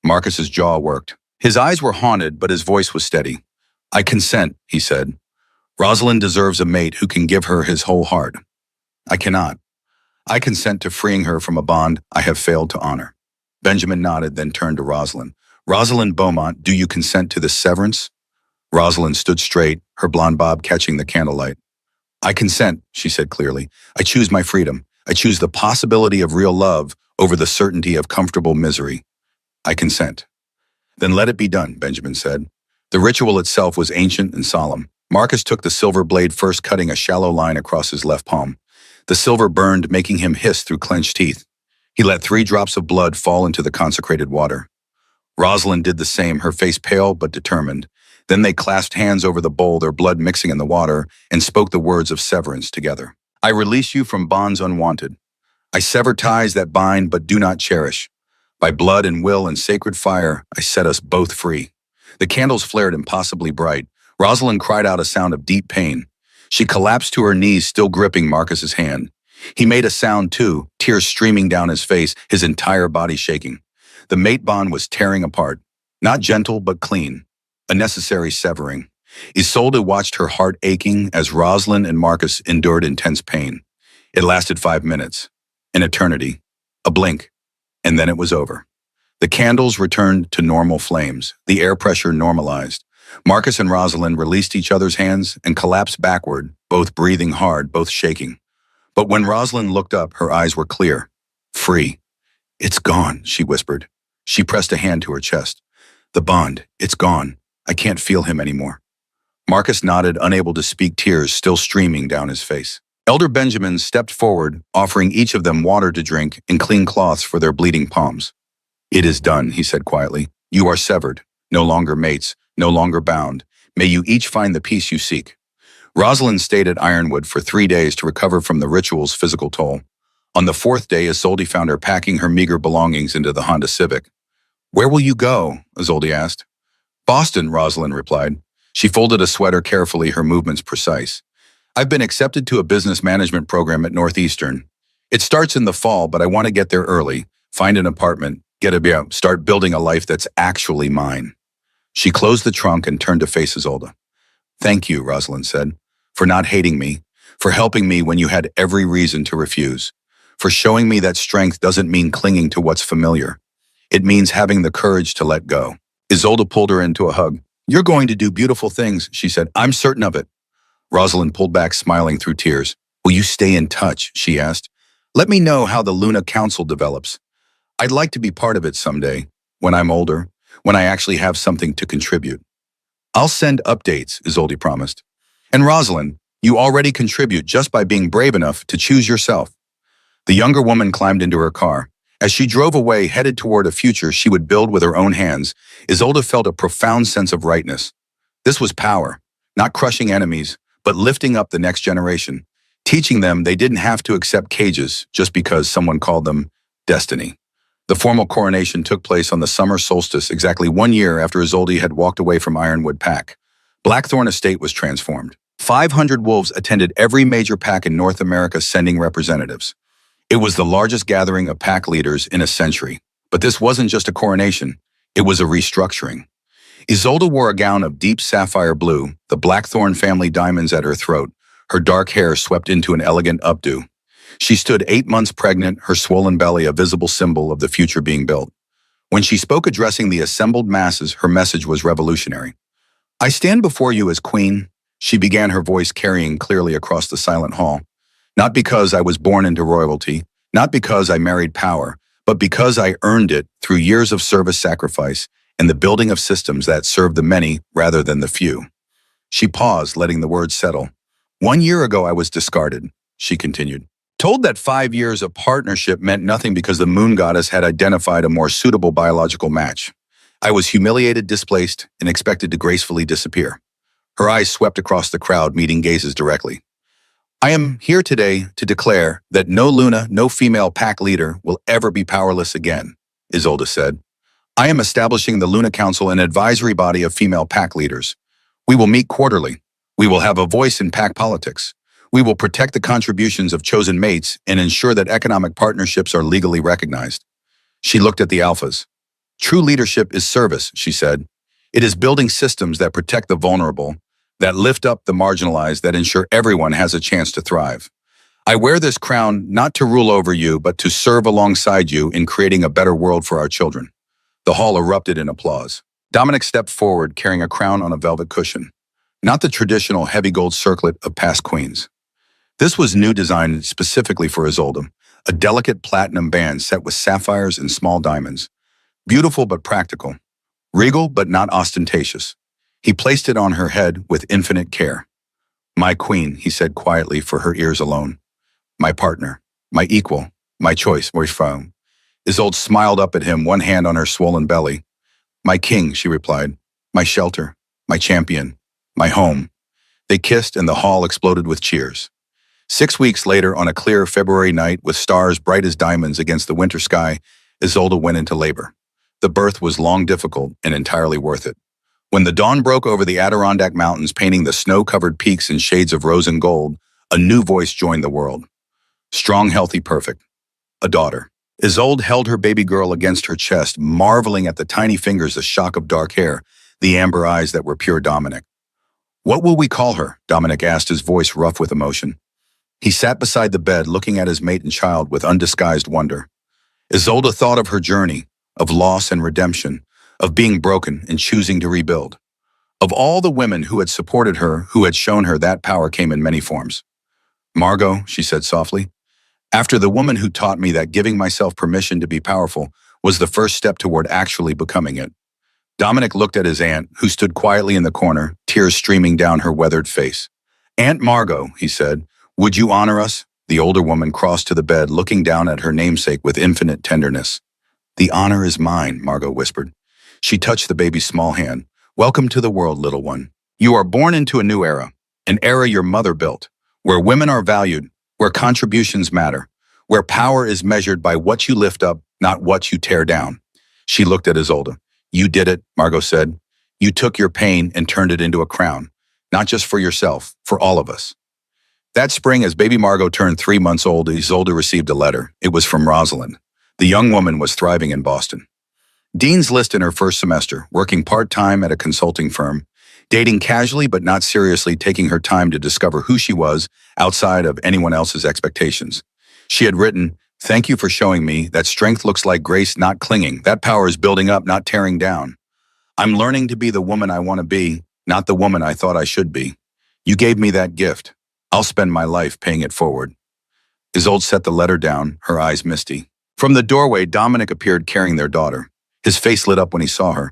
Marcus's jaw worked. His eyes were haunted, but his voice was steady. I consent, he said. Rosalind deserves a mate who can give her his whole heart. I cannot. I consent to freeing her from a bond I have failed to honor. Benjamin nodded, then turned to Rosalind. Rosalind Beaumont, do you consent to this severance? Rosalind stood straight, her blonde bob catching the candlelight. I consent, she said clearly. I choose my freedom. I choose the possibility of real love over the certainty of comfortable misery. I consent. Then let it be done, Benjamin said. The ritual itself was ancient and solemn. Marcus took the silver blade first, cutting a shallow line across his left palm. The silver burned, making him hiss through clenched teeth. He let 3 drops of blood fall into the consecrated water. Rosalind did the same, her face pale but determined. Then they clasped hands over the bowl, their blood mixing in the water, and spoke the words of severance together. I release you from bonds unwanted. I sever ties that bind but do not cherish. By blood and will and sacred fire, I set us both free. The candles flared impossibly bright. Rosalind cried out a sound of deep pain. She collapsed to her knees, still gripping Marcus's hand. He made a sound too, tears streaming down his face, his entire body shaking. The mate bond was tearing apart. Not gentle, but clean. A necessary severing. Isolde watched her heart aching as Rosalind and Marcus endured intense pain. It lasted 5 minutes. An eternity. A blink. And then it was over. The candles returned to normal flames. The air pressure normalized. Marcus and Rosalind released each other's hands and collapsed backward, both breathing hard, both shaking. But when Rosalind looked up, her eyes were clear. Free. It's gone, she whispered. She pressed a hand to her chest. The bond, it's gone. I can't feel him anymore. Marcus nodded, unable to speak, tears still streaming down his face. Elder Benjamin stepped forward, offering each of them water to drink and clean cloths for their bleeding palms. It is done, he said quietly. You are severed, no longer mates, no longer bound. May you each find the peace you seek. Rosalind stayed at Ironwood for 3 days to recover from the ritual's physical toll. On the 4th day, Isolde found her packing her meager belongings into the Honda Civic. Where will you go? Isolde asked. Boston, Rosalind replied. She folded a sweater carefully, her movements precise. I've been accepted to a business management program at Northeastern. It starts in the fall, but I want to get there early, find an apartment, start building a life that's actually mine. She closed the trunk and turned to face Isolde. Thank you, Rosalind said, for not hating me, for helping me when you had every reason to refuse, for showing me that strength doesn't mean clinging to what's familiar. It means having the courage to let go. Isolde pulled her into a hug. You're going to do beautiful things, she said. I'm certain of it. Rosalind pulled back, smiling through tears. Will you stay in touch? She asked. Let me know how the Luna Council develops. I'd like to be part of it someday, when I'm older, when I actually have something to contribute. I'll send updates, Isolde promised. And Rosalind, you already contribute just by being brave enough to choose yourself. The younger woman climbed into her car. As she drove away, headed toward a future she would build with her own hands, Isolde felt a profound sense of rightness. This was power, not crushing enemies, but lifting up the next generation, teaching them they didn't have to accept cages just because someone called them destiny. The formal coronation took place on the summer solstice, exactly 1 year after Isolde had walked away from Ironwood Pack. Blackthorn Estate was transformed. 500 wolves attended every major pack in North America, sending representatives. It was the largest gathering of pack leaders in a century. But this wasn't just a coronation, it was a restructuring. Isolde wore a gown of deep sapphire blue, the Blackthorn family diamonds at her throat, her dark hair swept into an elegant updo. She stood 8 months pregnant, her swollen belly a visible symbol of the future being built. When she spoke addressing the assembled masses, her message was revolutionary. I stand before you as queen, she began, her voice carrying clearly across the silent hall. Not because I was born into royalty, not because I married power, but because I earned it through years of service, sacrifice, and the building of systems that serve the many rather than the few. She paused, letting the words settle. 1 year ago I was discarded, she continued. Told that 5 years of partnership meant nothing because the moon goddess had identified a more suitable biological match. I was humiliated, displaced, and expected to gracefully disappear. Her eyes swept across the crowd, meeting gazes directly. I am here today to declare that no Luna, no female pack leader will ever be powerless again, Isolde said. I am establishing the Luna Council, an advisory body of female pack leaders. We will meet quarterly. We will have a voice in pack politics. We will protect the contributions of chosen mates and ensure that economic partnerships are legally recognized. She looked at the alphas. True leadership is service, she said. It is building systems that protect the vulnerable, that lift up the marginalized, that ensure everyone has a chance to thrive. I wear this crown not to rule over you, but to serve alongside you in creating a better world for our children. The hall erupted in applause. Dominic stepped forward, carrying a crown on a velvet cushion, not the traditional heavy gold circlet of past queens. This was new, designed specifically for Isolde, a delicate platinum band set with sapphires and small diamonds. Beautiful but practical, regal but not ostentatious. He placed it on her head with infinite care. My queen, he said quietly for her ears alone. My partner, my equal, my choice, Isolde smiled up at him, one hand on her swollen belly. My king, she replied. My shelter, my champion, my home. They kissed and the hall exploded with cheers. 6 weeks later, on a clear February night with stars bright as diamonds against the winter sky, Isolde went into labor. The birth was long, difficult, and entirely worth it. When the dawn broke over the Adirondack Mountains, painting the snow-covered peaks in shades of rose and gold, a new voice joined the world. Strong, healthy, perfect. A daughter. Isolde held her baby girl against her chest, marveling at the tiny fingers, the shock of dark hair, the amber eyes that were pure Dominic. "What will we call her?" Dominic asked, his voice rough with emotion. He sat beside the bed, looking at his mate and child with undisguised wonder. Isolde thought of her journey, of loss and redemption, of being broken and choosing to rebuild. Of all the women who had supported her, who had shown her that power came in many forms. "Margot," she said softly, "after the woman who taught me that giving myself permission to be powerful was the first step toward actually becoming it." Dominic looked at his aunt, who stood quietly in the corner, tears streaming down her weathered face. "Aunt Margot," he said, "would you honor us?" The older woman crossed to the bed, looking down at her namesake with infinite tenderness. "The honor is mine," Margot whispered. She touched the baby's small hand. "Welcome to the world, little one. You are born into a new era, an era your mother built, where women are valued, where contributions matter, where power is measured by what you lift up, not what you tear down." She looked at Isolde. "You did it," Margot said. "You took your pain and turned it into a crown, not just for yourself, for all of us." That spring, as baby Margot turned 3 months old, Isolde received a letter. It was from Rosalind. The young woman was thriving in Boston. Dean's List in her first semester, working part-time at a consulting firm, dating casually but not seriously, taking her time to discover who she was outside of anyone else's expectations. She had written, "Thank you for showing me that strength looks like grace, not clinging. That power is building up, not tearing down. I'm learning to be the woman I want to be, not the woman I thought I should be. You gave me that gift. I'll spend my life paying it forward." Isolde set the letter down, her eyes misty. From the doorway, Dominic appeared carrying their daughter. His face lit up when he saw her.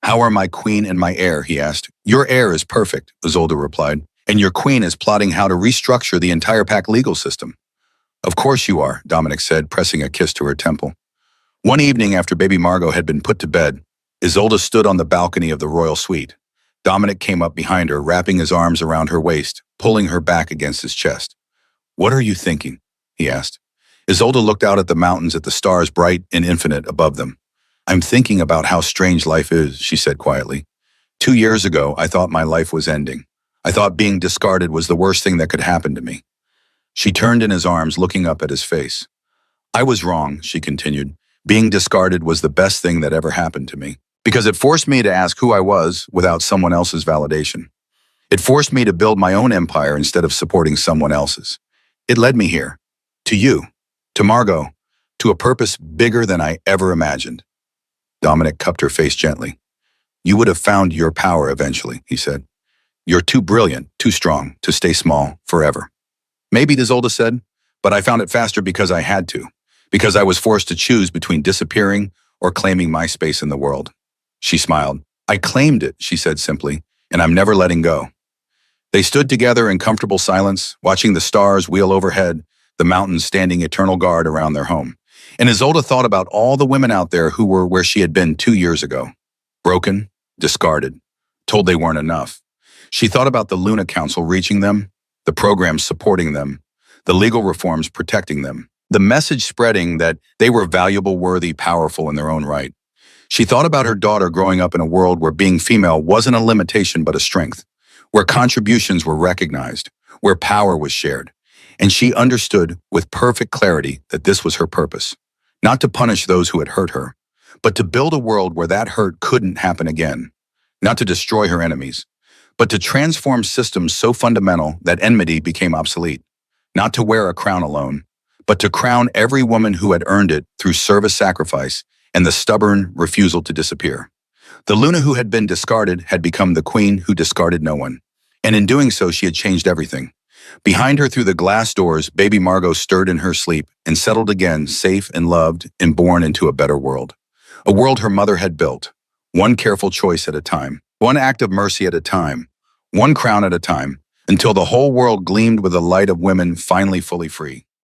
"How are my queen and my heir?" he asked. "Your heir is perfect," Isolde replied, "and your queen is plotting how to restructure the entire pack legal system." "Of course you are," Dominic said, pressing a kiss to her temple. One evening after baby Margot had been put to bed, Isolde stood on the balcony of the royal suite. Dominic came up behind her, wrapping his arms around her waist, pulling her back against his chest. "What are you thinking?" he asked. Isolde looked out at the mountains, at the stars bright and infinite above them. "I'm thinking about how strange life is," she said quietly. 2 years ago, I thought my life was ending. I thought being discarded was the worst thing that could happen to me." She turned in his arms, looking up at his face. "I was wrong," she continued. "Being discarded was the best thing that ever happened to me, because it forced me to ask who I was without someone else's validation. It forced me to build my own empire instead of supporting someone else's. It led me here, to you, to Margot, to a purpose bigger than I ever imagined." Dominic cupped her face gently. "You would have found your power eventually," he said. "You're too brilliant, too strong, to stay small forever." "Maybe," Isolde said, "but I found it faster because I had to, because I was forced to choose between disappearing or claiming my space in the world." She smiled. "I claimed it," she said simply, "and I'm never letting go." They stood together in comfortable silence, watching the stars wheel overhead, the mountains standing eternal guard around their home. And Isolde thought about all the women out there who were where she had been 2 years ago. Broken, discarded, told they weren't enough. She thought about the Luna Council reaching them, the programs supporting them, the legal reforms protecting them, the message spreading that they were valuable, worthy, powerful in their own right. She thought about her daughter growing up in a world where being female wasn't a limitation but a strength, where contributions were recognized, where power was shared. And she understood with perfect clarity that this was her purpose, not to punish those who had hurt her, but to build a world where that hurt couldn't happen again, not to destroy her enemies, but to transform systems so fundamental that enmity became obsolete, not to wear a crown alone, but to crown every woman who had earned it through service, sacrifice, and the stubborn refusal to disappear. The Luna who had been discarded had become the queen who discarded no one, and in doing so she had changed everything. Behind her through the glass doors, baby Margot stirred in her sleep and settled again, safe and loved and born into a better world. A world her mother had built, one careful choice at a time, one act of mercy at a time, one crown at a time, until the whole world gleamed with the light of women finally fully free.